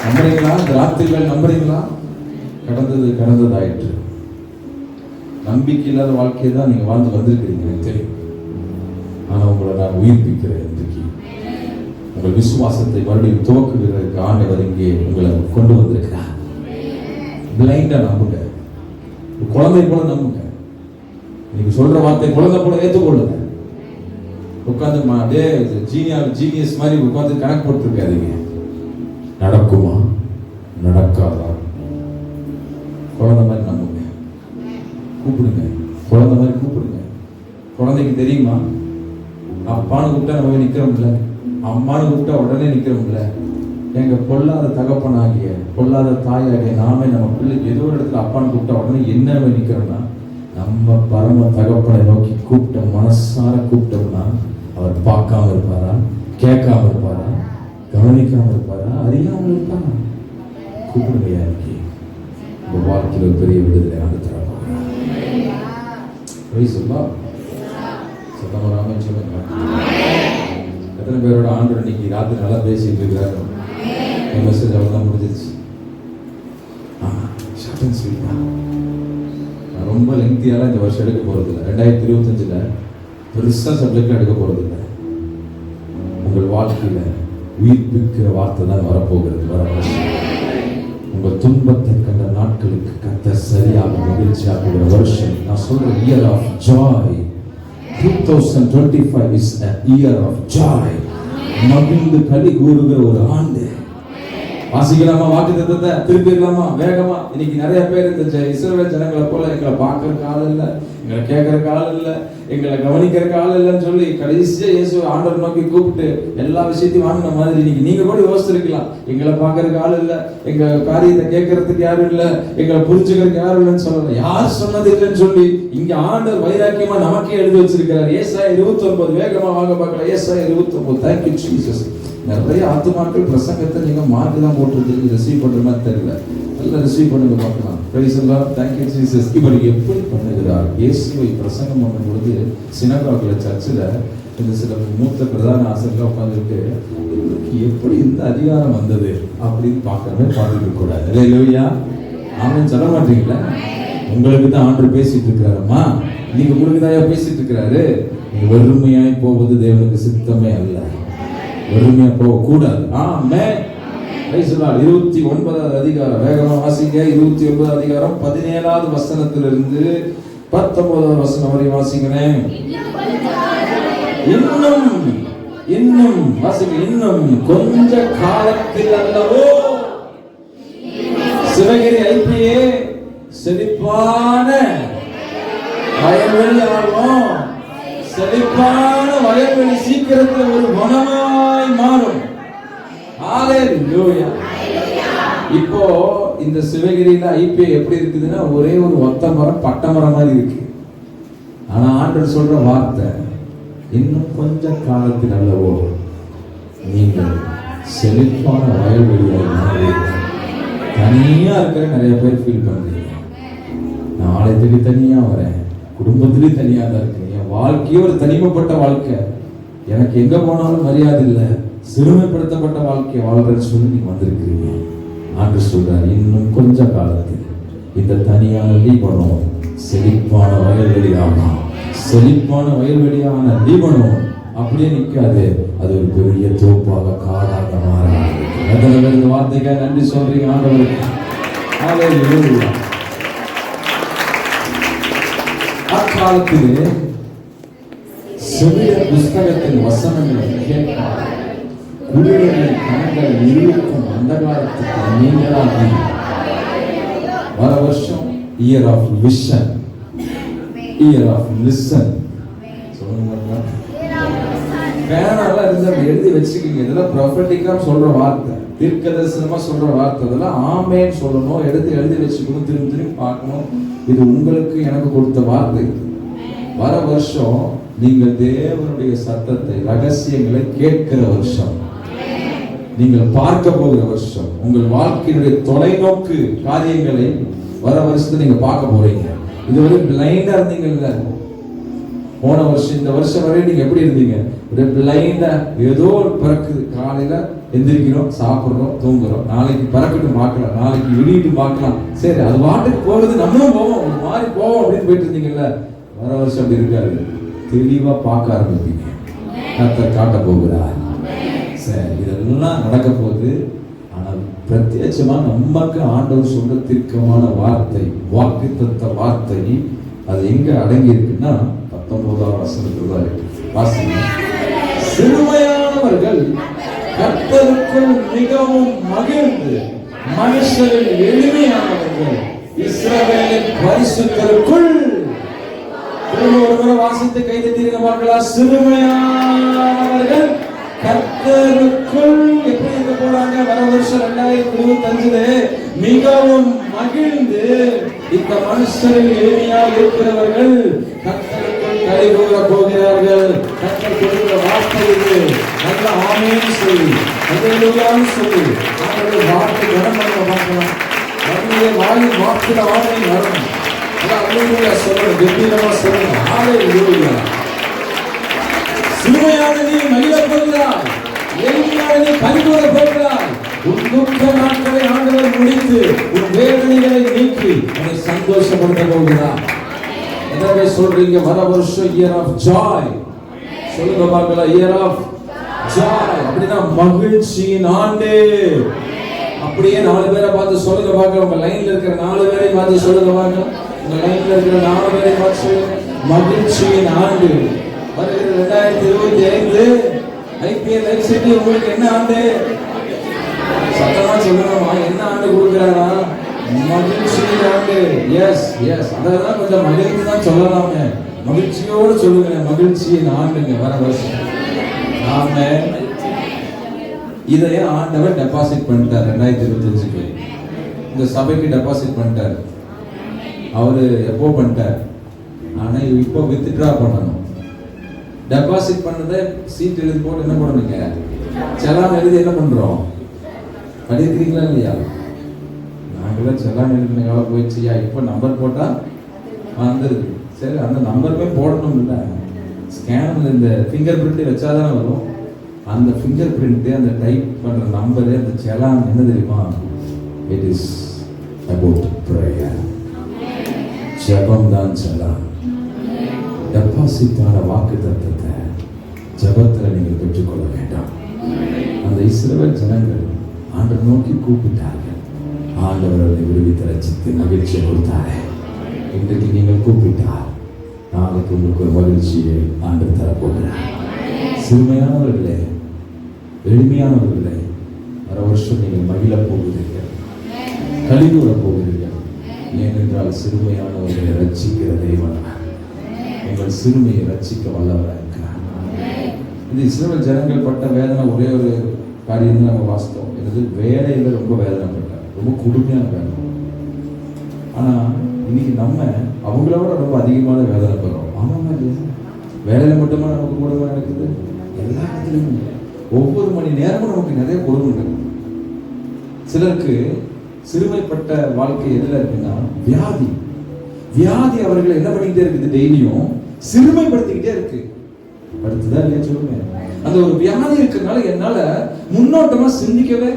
நம்புறீங்களா? இந்த ராத்திரிகள் நம்புறீங்களா? கடந்ததாயிற்று. நம்பிக்கை இல்லாத வாழ்க்கையை தான் நீங்க வாழ்ந்து வந்திருக்கிறீங்க, எனக்கு தெரியும். ஆனா உங்களை நான் உயிர்ப்பிக்கிறேன். இன்றைக்கு உங்கள் விசுவாசத்தை மறுபடியும் துவக்குகிறதுக்கு ஆண்டவர் இங்கே உங்களை கொண்டு வந்திருக்கிறார். பிளைண்டா நம்புங்க, குழந்தை போல நம்புங்க. நீங்க சொல்ற வார்த்தை குழந்தை போல ஏற்றுக்கொள்ளுங்க. உட்காந்து அப்படியே ஜீனியஸ் மாதிரி உட்காந்து கணக்கு போட்டுருக்காதீங்க. நடக்குமா நடக்காதா? குழந்தை மாதிரி நம்புங்க. கூப்பிடுங்க, குழந்தை மாதிரி கூப்பிடுங்க. குழந்தைக்கு தெரியுமா அப்பான்னு கூப்பிட்டா நம்ம நிக்கிறோம்ல, அம்மானு கூப்பிட்டா உடனே நிக்கிறோம்ல. எங்க பொல்லாத தகப்பனாகிய பொல்லாத தாயாகிய நாமே நம்ம பிள்ளைக்கு ஏதோ ஒரு இடத்துல அப்பான்னு கூப்பிட்டா உடனே என்ன நிக்கிறோம்னா, நம்ம பரம தகப்பனை நோக்கி கூப்பிட்ட மனசார கூப்பிட்டோம்னா அவர் பார்க்காம இருப்பாரா? கேட்காம இருப்பாரா? கவனிக்காம இருப்பாரா? அறியாமல் இருப்பாரா? கூப்பிடுங்க. இன்னைக்கு உங்க வாழ்க்கையில் ஒரு பெரிய விடுதலை ஆண்டு தர போகிறார். சத்தமராமன் சொல்லுங்க. எத்தனை பேரோட ஆண்டவர் இன்னைக்கு ராத்திரி நல்லா பேசிட்டு இருக்கிறாரு? என் மெசேஜ் அவ்வளோதான் முடிஞ்சிருச்சு. நான் ரொம்ப லெங்க்தியாலாம் இந்த வருஷம் எடுக்க போறது இல்லை. 2025 பெருசா சப்ஜெக்ட் எடுக்க போறது இல்லை. உங்கள் வாழ்க்கையில உயிர்ப்பிக்கிற வார்த்தை தான் வரப்போகிறது. உங்கள் துன்பத்தை கண்ட நாட்களுக்கு கர்த்தர் சரியாக மகிழ்ச்சியாக்குகிற வருஷம். நான் சொல்ற year of joy. 2025 is a year of joy. மகிழ்ந்து களி கூறுகிற ஒரு ஆண்டு. வாசிக்கலாமா? வாக்குத்தத்தத்தை திருப்பிடலாமா? வேகமா. இன்னைக்கு நிறைய பேர் இந்த இஸ்ரவேல் ஜனங்களை போல எங்களை பார்க்கறதுக்கு ஆள் இல்லை, எங்களை கேட்கறதுக்கு ஆள் இல்லை, எங்களை கவனிக்கிறதுக்கு ஆள் இல்லைன்னு சொல்லி கடைசியா இயேசு ஆண்டவர் நோக்கி கூப்பிட்டு எல்லா விஷயத்தையும் வாங்கின மாதிரி இன்னைக்கு நீங்க கூட யோசிச்சிருக்கலாம். எங்களை பார்க்கறதுக்கு ஆள் இல்லை, எங்க காரியத்தை கேட்கறதுக்கு யாரும் இல்லை, எங்களை புரிஞ்சுக்கிறதுக்கு யாரும் இல்லைன்னு சொல்லல. யார் சொன்னது இல்லைன்னு சொல்லி இங்க ஆண்டவர் வைராக்கியமா நமக்கே எழுதி வச்சிருக்கிறார். ஏசாயா 29. வேகமா வாங்க பார்க்கலாம். ஏசாயா 29. Thank you Jesus. நிறைய ஆத்துமாக்கள் பிரசங்கத்தை நீங்க மார்க் தான் போட்டுருக்கு, ரிசீவ் பண்ற மாதிரி தெரியல. எல்லாம் ரிசீவ் பண்ணுங்க பார்க்கலாம். Praise the Lord. Thank you Jesus. இவர் எப்படி பண்ணுகிறார்? இயேசுவை பிரசங்கம் பண்ணும் பொழுது சினகாகுல சர்ச்சில் இந்த சில மூத்த பிரதான ஆசிரியர்கள் உட்காந்துருக்கு, இவருக்கு எப்படி இந்த அதிகாரம் வந்தது அப்படின்னு பார்த்துக்க கூடாது. இல்லையா? ஆமென் சொல்ல மாட்டீங்களா? உங்களுக்கு தான் ஆண்டவர் பேசிட்டு இருக்கிறாரம்மா, நீங்க உங்களுக்கு தான் பேசிட்டு இருக்கிறாரு. நீங்க வெறுமையாய் போவது தேவனுக்கு சித்தமே அல்ல. வெறுமையா போக கூடாது. ஆமென். 29வது அதிகாரம் வேகமா வாசிங்க. 29வது அதிகாரம் 17வது வசனத்திலிருந்து 19வது வசனம் வரை வாசிக்கிறேன். இன்னும் வாசிங்க. இன்னும் கொஞ்ச காலத்தில் அல்லவோ சிவகிரி ஐபிஏ செழிப்பான வயல்வெளி ஆகும். செழிப்பான வயல்வெளி சீக்கிரத்தில் ஒரு வனமாய் மாறும். ஹalleluya. இப்போ இந்த சிவகிரியில ஐபிஏ எப்படி இருக்குதுன்னா ஒரே ஒரு ஒத்த மரம் பட்ட மரம் மாதிரி இருக்கு. ஆனா ஆண்டவர் சொல்ற வார்த்தை, இன்னும் கொஞ்ச காலத்தில் அல்லவோ நீங்கள் செழிப்பான வயல்வெளியாய் மாறுவீர்கள். தனியா இருக்கிற நிறைய பேர் ஃபீல் பண்றீங்க. நான் ஆலயத்துக்கு தனியா வரேன், குடும்பத்திலேயும் தனியா தான் இருக்கேன், என் வாழ்க்கையே ஒரு தனிமைப்பட்ட வாழ்க்கை, எனக்கு எங்க போனாலும் மரியாதை இல்லை, சிறுமைப்படுத்தப்பட்ட வாழ்க்கையை வாழ்றேன்னு சொல்லி நீங்க வந்திருக்கிறீங்க. ஆண்டு சொல்றாரு, இன்னும் கொஞ்ச காலத்தில் இந்த தனியான லீபனோன் செழிப்பான வயல்வெளியான லீபனோன் அப்படியே நிற்காது, அது ஒரு பெரிய தோப்பாக காடாக மாறாது. இந்த வார்த்தைக்காக நன்றி சொல்றீங்க ஆண்டவருக்கு. அக்காலத்திலே செவிய புஸ்தகத்தின் வசனங்களை கேட்பார், குடிகளின் கண்கள் இருக்கும் அந்தகாரத்துக்கு நீங்களாகி. வர வருஷம் year of vision, year of listen. சொல்லுங்க, பேனால இருந்து எழுதி வச்சுக்கீங்க. இதெல்லாம் ப்ரொஃபெட்டிக்கா சொல்ற வார்த்தை, தீர்க்கதரிசனமா சொல்ற வார்த்தை. அதெல்லாம் ஆமேன்னு சொல்லணும், எடுத்து எழுதி வச்சுக்கணும், திரும்பி திரும்பி பார்க்கணும். இது உங்களுக்கு எனக்கு கொடுத்த வார்த்தை. வர வருஷம் நீங்கள் தேவனுடைய சத்தத்தை, ரகசியங்களை கேட்கிற வருஷம், நீங்கள் பார்க்க போகிற வருஷம். உங்கள் வாழ்க்கையினுடைய தொலைநோக்கு காரியங்களை வர வருஷத்துல நீங்க பார்க்க போறீங்க. இதுவரை பிளைண்டா இருந்தீங்கல்ல, போன வருஷம் இந்த வருஷம் வரை நீங்க எப்படி இருந்தீங்க? ஒரு பிளைண்டா, ஏதோ ஒரு பிறக்குது, காலையில எந்திரிக்கிறோம், சாப்பிடுறோம், தூங்குறோம், நாளைக்கு பிறக்கட்டு பார்க்கலாம், நாளைக்கு விடிட்டு பார்க்கலாம், சரி அது வாட்டுக்கு போகுது, நம்மளும் போவோம், ஒரு மாதிரி போவோம் அப்படின்னு போயிட்டு இருந்தீங்கல்ல. வர வருஷம் அப்படி இருக்காது, தெளிவா பார்க்க ஆரம்பிப்பீங்க. கர்த்தர் காட்ட போகிறார். சரி, இதெல்லாம் நடக்க போகுது. ஆனால் பிரத்யட்சமா நமக்கு ஆண்டவர் சொல்ற தீர்க்கமான வார்த்தை, வாக்குத்தத்த வார்த்தை, அது எங்க அடங்கி இருக்குன்னா 19ஆம் வசனத்துல இருக்கு. வாசிங்க. சிறுமையானவர்கள் கர்த்தருக்குள் மிகவும் மகிழ்ந்து, மனுஷரில் எளிமையானவர்கள் இஸ்ரவேலின் பரிசுத்தருக்குள். ஒரு முறை வாசித்து கைதட்டீங்க பார்க்கலாம். சிறுமையானவர்கள் கர்த்தருக்குள் எப்படி இருக்க போறாங்க? வர வருஷம் 2025 மிகவும் மகிழ்ந்து இந்த மனுஷரில் எளிமையாக இருக்கிறவர்கள் கர்த்தருக்குள் கைகூற போகிறார்கள். கர்த்தர் கொடுக்கிற வார்த்தை இது. நல்ல ஆமென் சொல்லி, அல்லேலூயான்னு சொல்லி அவருடைய வார்த்தை கனமாக பார்க்கலாம். அவருடைய வாயின் வார்த்தையில ஆமென் வரணும். அல்லேலூயா சொல்லுங்க, கம்பீரமா சொல்லுங்க, அல்லேலூயா. சிறுமையான நீ மகிழப் போகிறாய், எளிமையான நீ கைகூற போகிறாய். உன் துக்க நாட்களை ஆண்டவர் முடித்து உன் வேதனைகளை நீக்கி உன்னை சந்தோஷப்படுத்த போகிறார். எனவே சொல்றீங்க, வர வருஷம் இயர் ஆஃப் ஜாய். சொல்லுங்க பார்க்கலாம், இயர் ஆஃப் ஜாய் அப்படின்னா மகிழ்ச்சியின் ஆண்டு. அப்படியே 4 பேரை பார்த்து சொல்லுங்க பார்க்கலாம். உங்க லைன்ல இருக்கிற 4 பேரை பார்த்து சொல்லுங்க பார்க்கலாம். உங்க லைன்ல இருக்கிற 4 பேரை பார்த்து சொல்லுங்க, மகிழ்ச்சியின் ஆண்டு வருகிற 2025 ஐபிஎல் லைஃப் சிட்டி உங்களுக்கு என்ன ஆண்டு? சத்தமா சொல்லணுமா? என்ன ஆண்டு கொடுக்கிறாரா? மகிழ்ச்சியின் ஆண்டு. எஸ் எஸ், அதான் கொஞ்சம் மகிழ்ச்சி தான் சொல்லலாமே, மகிழ்ச்சியோடு சொல்லுங்க, மகிழ்ச்சியின் ஆண்டுங்க வர வருஷம். ஆமென். இதையே ஆண்டவர் டெபாசிட் பண்ணிட்டார் 2025க்கு. இந்த சபைக்கு டெபாசிட் பண்ணிட்டார். அவரு எப்போ பண்ணிட்டார், ஆனா இப்போ வித்ட்ரா பண்ணணும். டெபாசிட் பண்ணதை சீட் எழுதி போட்டு என்ன பண்ணுங்க, செலான் எழுதி என்ன பண்றோம், படிக்கிறீங்களா இல்லையா? நாங்களே செலான் எழுதின காலம் போயிடுச்சியா, இப்போ நம்பர் போட்டா வந்துருது. சரி, அந்த நம்பருமே போடணும் இல்லை, ஸ்கேன் இந்த ஃபிங்கர் பிரிண்ட் வச்சாதான் வரும். அந்த ஃபிங்கர் பிரிண்ட், அந்த டைப் பண்ற நம்பரு, அந்த செலான் என்ன தெரியுமா? It is about prayer. ஜெபம் தான் செலான். டெபாசிட்டான வாக்கு தத்தத்தை ஜெபத்தில் நீங்கள் பெற்றுக்கொள்ள வேண்டாம். அந்த இஸ்ரவேல் ஜனங்கள் ஆண்டவர் நோக்கி கூப்பிட்டார்கள். ஆண்டவர் அவர்களை விடுவித்து ரட்சித்து மகிழ்ச்சியை கொடுத்தாரு. இன்றைக்கு நீங்கள் கூப்பிட்டார், நாளைக்கு உங்களுக்கு ஒரு மகிழ்ச்சியை ஆண்டவர் தரப்போகிறார். சிறுமையானவர்களே, எளிமையானவர்களே, வர வருஷம் நீங்கள் மகிழ போகிறீர்கள், கலிகூற போகிறீர்கள். ஏனென்றால் சிறுமையானவர்களை ரட்சிக்கிற தெய்வம் உங்கள் சிறுமையை ரட்சிக்க வல்லவராக இருக்கிறார். இது இஸ்ரவேல் ஜனங்கள் பட்ட வேதனை ஒரே ஒரு காரியம் நம்ம வாசித்தோம். எனது வேலையில ரொம்ப வேதனைப்பட்டார், ரொம்ப கொடுமையான வேதனை. ஆனா இன்னைக்கு நம்ம அவங்களோட ரொம்ப அதிகமான வேதனைப்படுறோம். ஆமாம் இல்லையா? வேலையில மட்டுமா நமக்கு கொடுமை நடக்குது? எல்லா இடத்துலையும் ஒவ்வொரு மணி நேரமும் நமக்கு நிறைய கொடுமை நடக்குது. சிலருக்கு சிறுமைப்பட்ட வாழ்க்கை எதுல இருக்குன்னா வியாதி. வியாதி அவர்களை என்ன பண்ணிக்கிட்டே இருக்குது? டெய்லியும் சிறுமைப்படுத்திக்கிட்டே இருக்கு. அடுத்துதான் இல்லையா சொல்லுங்க. அந்த ஒரு வியாதி இருக்கிறதுனால என்னால முன்னோட்டமா சிந்திக்கவே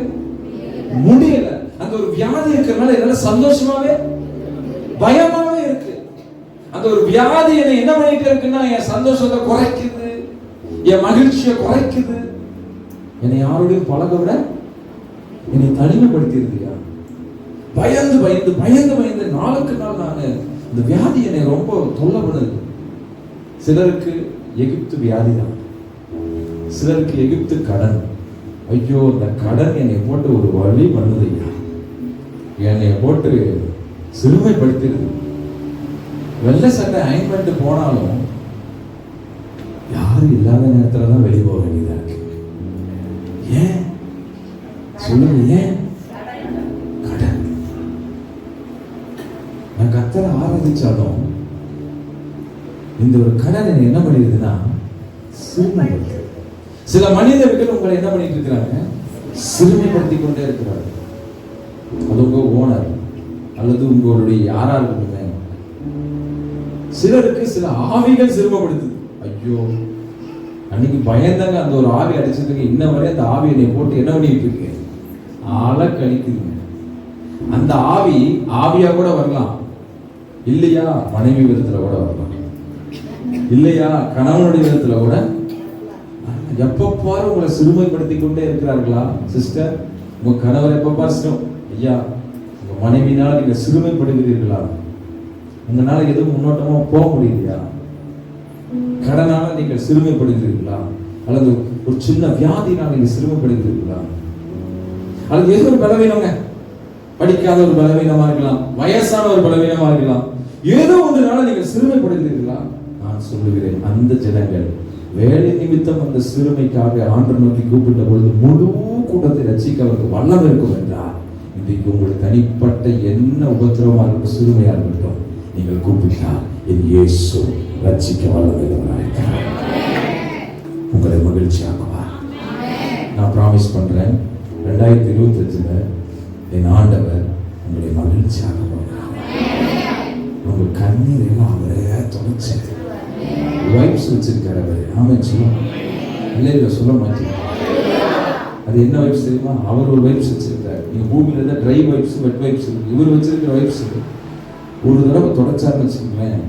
முடியல. அந்த ஒரு வியாதி இருக்கிறதுனால என்னால சந்தோஷமாவே பயமாவே இருக்கு. அந்த ஒரு வியாதி என்னை என்ன பண்ணிட்டு இருக்குன்னா என் சந்தோஷத்தை குறைக்குது, என் மகிழ்ச்சியை குறைக்குது, என்னை யாரோடையும் பழக விட என்னை தனிமைப்படுத்திருதியா. பயந்து பயந்து பயந்து பயந்து நாளுக்கு நாள் நான் இந்த வியாதி என்னை ரொம்ப தொல்லை பண்ணுது. சிலருக்கு எகிப்து வியாதி தான், சிலருக்கு எகிப்து கடன். ஐயோ இந்த கடன் என்னை போட்டு ஒரு வழி பண்ணுது ஐயா, என்னை போட்டு சிறுமைப்படுத்திடுது. வெள்ளை சட்டை அயன் பண்ணிட்டு போனாலும் யாரும் இல்லாத நேரத்துல தான் வெளியே போக வேண்டியதா இருக்கு. ஏன் சொல்லுங்க? ஏன்? கடன். நான் கர்த்தரை ஆராதிச்சாலும் இந்த ஒரு கடன் என்ன பண்ணிடுதுன்னா சிறுமைப்படுத்து. சில மனிதர்கள் உங்களை என்ன பண்ணிட்டு இருக்கிறாங்க? சிறுமைப்படுத்தி கொண்டே இருக்கிறார்கள். அது உங்க ஓனர் அல்லது உங்களுடைய யாரா இருக்கட்டும். சிலருக்கு சில ஆவிகள் சிறுமைப்படுத்துது. ஐயோ அன்னைக்கு பயந்தாங்க, அந்த ஒரு ஆவி அடிச்சதுக்கு இன்ன வரை அந்த ஆவி என்னை போட்டு என்ன பண்ணிட்டு இருக்கு? ஆளை கழிக்குதுங்க. அந்த ஆவி ஆவியா கூட வரலாம், இல்லையா மனைவி விதத்துல கூட வரலாம், இல்லையா கணவனுடைய விதத்துல கூட. எப்ப பாரு உங்களை சிறுமைப்படுத்தி கொண்டே இருக்கிறார்களா சிஸ்டர்? உங்க கணவர் எப்ப பாரு ஐயா உங்க மனைவினால நீங்க சிறுமைப்படுகிறீர்களா? உங்களால எதுவும் முன்னோட்டமா போக முடியலையா? கடனால நீங்கள் சிறுமைப்படுகிறீர்களா? அல்லது ஒரு சின்ன வியாதினால் நீங்க சிறுமைப்படுகிறீர்களா? அல்லது ஏதோ ஒரு பலவீனங்க, படிக்காத ஒரு பலவீனமா இருக்கலாம், வயசான ஒரு பலவீனமா இருக்கலாம், ஏதோ ஒன்றுனால நீங்கள் சிறுமைப்படுகிறீர்களா? நான் சொல்லுகிறேன், அந்த ஜனங்கள் வேலை நிமித்தம் அந்த சிறுமைக்காக ஆண்டவர் நோக்கி கூப்பிட்ட பொழுது முழு கூட்டத்தை ரட்சிக்க அவருக்கு வல்லமை இருக்கும் என்றார். இன்றைக்கு உங்களுக்கு தனிப்பட்ட என்ன உபத்திரவமாக இருக்கட்டும், சிறுமையா இருக்கட்டும், நீங்கள் கூப்பிட்டால் என் இயேசு ரட்சிக்க வல்லமையுள்ளவராயிருக்கிறார். உங்களை மகிழ்ச்சியாக்குவார். நான் ப்ராமிஸ் பண்றேன், 2025 என் ஆண்டவர் உங்களை மகிழ்ச்சியாக போகிறார். உங்க கண்ணீர் எல்லாம் அவரே தொடச்சு வைப்ஸ் வச்சிருக்காரு அவரு. ஆமென் சொல்லுங்க. இல்லை சொல்ல மாட்டேன். அது என்ன வைப்ஸ் தெரியுமா? அவர் ஒரு வைப்ஸ் வச்சிருக்காரு. நீங்க பூமியில இருந்தா ட்ரை வைப்ஸ், வெட் வைப்ஸ் இருக்கு. இவர் வச்சிருக்கிற வைப்ஸ் ஒரு தடவை தொடச்சாருன்னு வச்சுக்கோங்களேன்,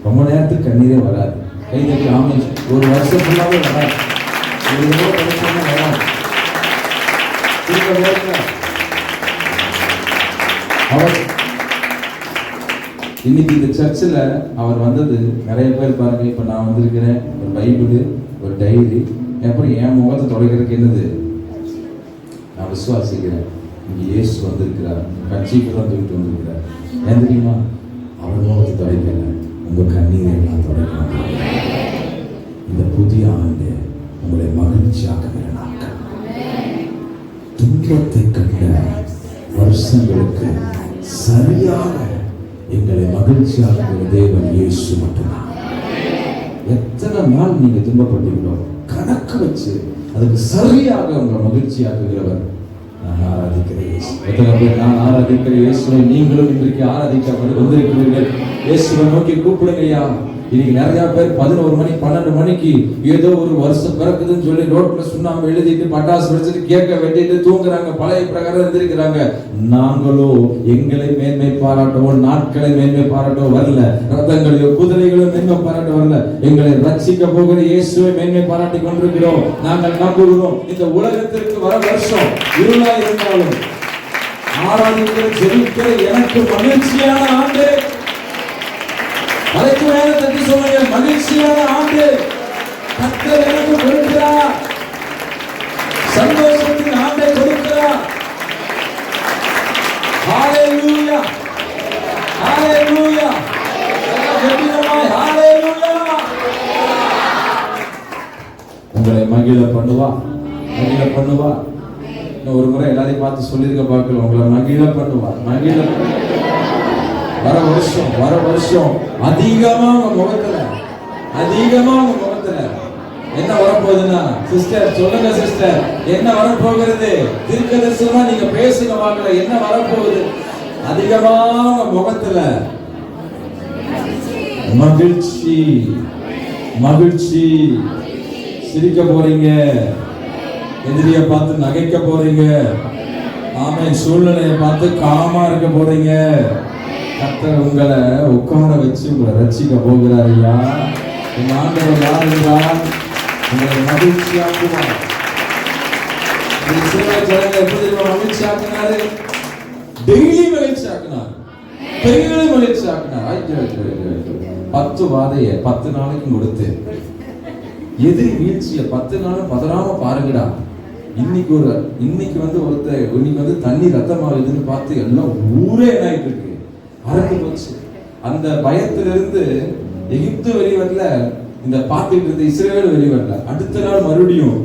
ரொம்ப நேரத்துக்கு கண்ணீரே வராது. கை தட்டி ஆமென். ஒரு வருஷம் ஃபுல்லாவே வராது. ஒரு தடவை தொடச்சாலும் வராது. அவர் இன்னைக்கு இந்த சர்ச்சில் அவர் வந்தது நிறைய பேர் பாருங்க. இப்ப நான் வந்திருக்கிறேன், ஒரு பைபிள், ஒரு டைரி, அப்புறம் என் முகத்தை தொடக்கிறதுக்கு என்னது? நான் விசுவாசிக்கிறேன் இங்க இயேசு வந்திருக்கிறார், கட்சிக்கு வந்துட்டு வந்திருக்கிறார். ஏன் தெரியுமா? அவர் முகத்தை தொடக்கல, உங்க கண்ணீரை எல்லாம் தொடக்கணும். இந்த புதிய ஆண்டு உங்களை மகிழ்ச்சியாக்குகிற நாட்கள். துன்பத்தை கண்ட வருஷங்களுக்கு சரியாக எங்களை மகிழ்ச்சியாக்குகிற தேவன் இயேசு மட்டும்தான். எத்தனை நாள் நீங்க துன்பப்பட்டீங்களோ கணக்கு வச்சு அதுக்கு சரியாக உங்களை மகிழ்ச்சியாக்குகிறவர் நான் ஆராதிக்கிற இயேசு. எத்தனை பேர் நான் ஆராதிக்கிற இயேசுவை நீங்களும் இன்றைக்கு ஆராதிக்க வந்திருக்கிறீர்கள்? இயேசுவை நோக்கி கூப்பிடுங்கய்யா. இன்னைக்கு நிறைய பேர் 11 மணி 12 மணிக்கு ஏதோ ஒரு வருஷம் பிறக்குதுன்னு சொல்லி ரோட்ல சுண்ணாம்பு எழுதிட்டு பட்டாசு வச்சுட்டு கேட்க வெட்டிட்டு தூங்குறாங்க, பழைய பிரகாரம் இருந்திருக்கிறாங்க. நாங்களோ எங்களை மேன்மை பாராட்டவோ நாட்களை மேன்மை பாராட்டவோ வரல, ரத்தங்களையோ குதிரைகளோ மேன்மை பாராட்ட வரல. எங்களை ரட்சிக்க போகிற இயேசுவை மேன்மை பாராட்டி கொண்டிருக்கிறோம். நாங்கள் நம்புகிறோம் இந்த உலகத்திற்கு வர வருஷம் இருளா இருந்தாலும் ஆராதிக்கிற ஜெபிக்கிற எனக்கு மகிழ்ச்சியான ஆண்டு. அதற்கு மேல தட்டி சொல்லுங்க, மகிழ்ச்சியான ஆண்டு கர்த்தர் எனக்கு கொடுக்கிறார். சந்தோஷத்தின் ஆண்டை கொடுக்கிறார். ஹalleluya ஹalleluya ஹalleluya. உங்களை மகிழ பண்ணுவா, மகிழ பண்ணுவா. ஒரு முறை எல்லாரையும் பார்த்து சொல்லிருக்க பார்க்கல, உங்களை மகிழ பண்ணுவா, மகிழ. வர வருஷம் அதிகமா உங்க முகத்துல என்ன வரப்போகுதுன்னா சிஸ்டர் சொல்லுங்க சிஸ்டர், என்ன வரப்போகிறது? தீர்க்கதரிசனமா நீங்க பேசுங்க வாங்கல, என்ன வரப்போகுது? அதிகமாக முகத்துல மகிழ்ச்சி, மகிழ்ச்சி. சிரிக்க போறீங்க, எதிரியை பார்த்து நகைக்க போறீங்க, ஆமென். சூழ்நிலையை பார்த்து காமா இருக்க போறீங்க. கர்த்தர் உங்களை உட்கார வச்சு உங்களை ரட்சிக்க போகிறார். ஐயா, உங்க ஆண்டவர் யார் என்றால் உங்களை மகிழ்ச்சியாக்குவார். எப்படி மகிழ்ச்சியாக்குனாரு? Daily மகிழ்ச்சியாக்குனார், daily மகிழ்ச்சியாக்குனார். 10 வாதைய 10 நாளைக்கு கொடுத்து எதிரி வீழ்ச்சிய 10 நாளும் பதறாம பாருங்கடா. இன்னைக்கு ஒருத்தர் தண்ணி ரத்தமாகுதுன்னு பார்த்து எல்லாம் ஊரே என்ன ஆயிட்டு இருக்கு, அரண்டு போச்சு. அந்த பயத்திலிருந்து எகிப்து வெளிவரல, இந்த பார்த்துட்டு இருந்த இஸ்ரவேல் வெளிவரல. அடுத்த நாள் மறுபடியும்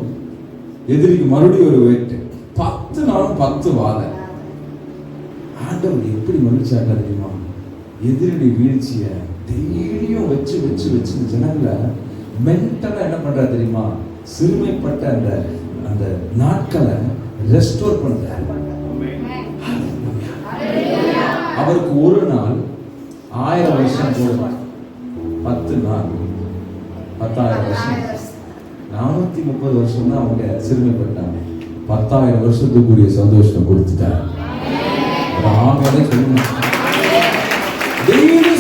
எதிரிக்கு மறுபடியும் ஒரு வெயிட். 10 நாளும் 10 வாதை. ஆண்டவர் எப்படி மகிழ்ச்சியாக தெரியுமா? எதிரடி வீழ்ச்சிய டெய்லியும் வச்சு வச்சு வச்சு ஜனங்களை மென்டலா என்ன பண்ற தெரியுமா? சிறுமைப்பட்ட அந்த அந்த நாட்களை ரெஸ்டோர் பண்றார். அவருக்கு ஒரு நாள் 1000 வருஷம் போடுவார். 10 நாள் 10,000 வருஷம், 430 வருஷம் தான் அவங்க சிறுமைப்பட்டாங்க. 10,000 வருஷத்துக்குரிய சந்தோஷம் கொடுத்துட்டாங்க.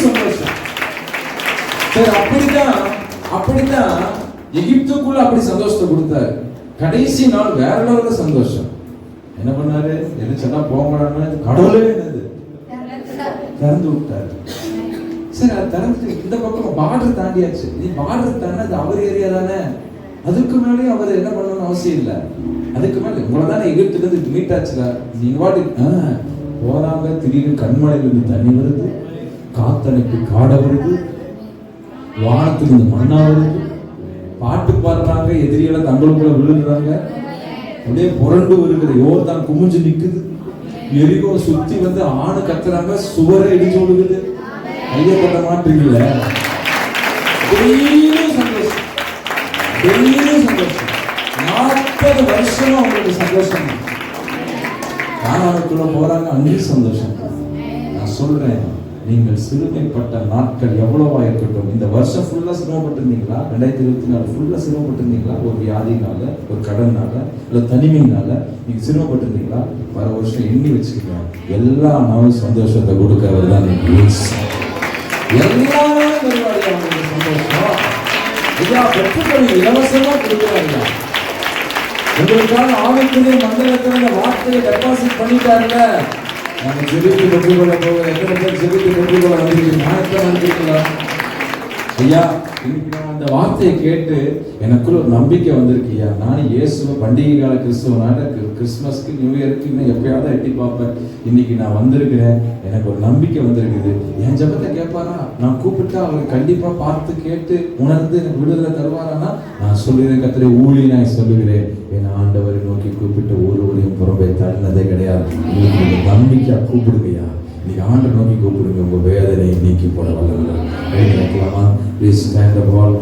சந்தோஷம். சரி, அப்படிதான் எகிப்துக்குள்ள அப்படி சந்தோஷத்தை கொடுத்தாரு. கடைசி நாள் வேற லெவல்ல சந்தோஷம். என்ன பண்ணாரு? எல்லாம் போங்கடான்னு கடவுளே என்னது திறந்து விட்டாரு. சரி, அது திறந்து இந்த பக்கம் பார்டர் தாண்டியாச்சு. நீ பார்டர் தானே, அது அவர் ஏரியா தானே. அதுக்கு மேலே அவர் என்ன பண்ணணும்னு அவசியம் இல்லை. அதுக்கு மேலே உங்களை தானே எகிப்துல இருந்து மீட்டாச்சுல. நீங்க பாட்டு போறாங்க, திடீர்னு கண்மலையில இருந்து தண்ணி வருது, காத்தனுக்கு காட வருது, வானத்திலிருந்து மண்ணா வருது, பாட்டு பாடுறாங்க, எதிரியெல்லாம் தங்களுக்குள்ள விழுகிறாங்க, அப்படியே புரண்டு வருகிற யோர்தான் குமிஞ்சு நிக்குது, எரிகோ சுத்தி வந்து ஆணு கத்துறாங்க, சுவரை இடிச்சு விடுகுது. ஐயப்பட்ட மாட்டீங்கல்ல, டெய்லியும் சந்தோஷம், டெய்லியும் சந்தோஷம். 40 வருஷமா உங்களுக்கு சந்தோஷம். கானானுக்குள்ள போறாங்க, அங்கேயும் சந்தோஷம். நான் சொல்றேன், நீங்கள் சிறுமைப்பட்ட நாட்கள் எவ்வளவா இருக்கட்டும், இந்த வருஷம் ஃபுல்லா சிரமப்பட்டிருந்தீங்களா? 2024 ஃபுல்லா சிரமப்பட்டிருந்தீங்களா? ஒரு வியாதினால, ஒரு கடனால, இல்ல தனிமையினால நீங்க சிரமப்பட்டிருந்தீங்களா? வர வருஷம் எண்ணி வச்சுக்கோங்க, எல்லா நாளும் சந்தோஷத்தை கொடுக்கறது தான் எல்லா நாளும் வருவாங்க. அவங்களுக்கு சந்தோஷம் இதா பெற்றுக்கொள்ள இலவசமா கொடுக்குறாங்க. உங்களுக்கான ஆவிக்குரிய மண்டலத்துல வார்த்தையை டெபாசிட் பண்ணிட்டாருல. நம்ம ஜெபித்து பெற்றுக்கொள்ள போகிற எத்தனை பேர் ஜெபித்து பெற்றுக்கொள்ள வந்திருக்கீங்களா? ஐயா, இன்னைக்கு நான் அந்த வார்த்தையை கேட்டு எனக்குள்ள ஒரு நம்பிக்கை வந்திருக்கியா. நானும் இயேசுவ பண்டிகை கால கிறிஸ்துவனால கிறிஸ்துமஸ்க்கு நியூ இயருக்கு இன்னும் எப்பயாவது எட்டி பார்ப்பேன். இன்னைக்கு நான் வந்திருக்கிறேன், எனக்கு ஒரு நம்பிக்கை வந்திருக்குது. என் ஜபத்தை கேட்பாரா? நான் கூப்பிட்டா அவரை கண்டிப்பா பார்த்து கேட்டு உணர்ந்து எனக்கு விடுதலை தருவாரானா? நான் சொல்லுகிறேன், கர்த்தரே ஊழி நான் சொல்லுகிறேன், என் ஆண்டவரை நோக்கி கூப்பிட்டு ஒருவரையும் புறம்பே தள்ளினதே கிடையாது. உங்களுக்கு நம்பிக்கையா கூப்பிடுங்கய்யா. இன்னைக்கு ஆண்டை நோக்கி கூப்பிடுங்க, உங்க வேதனையை நீக்கி போட வல்லவராக. Please stand up all.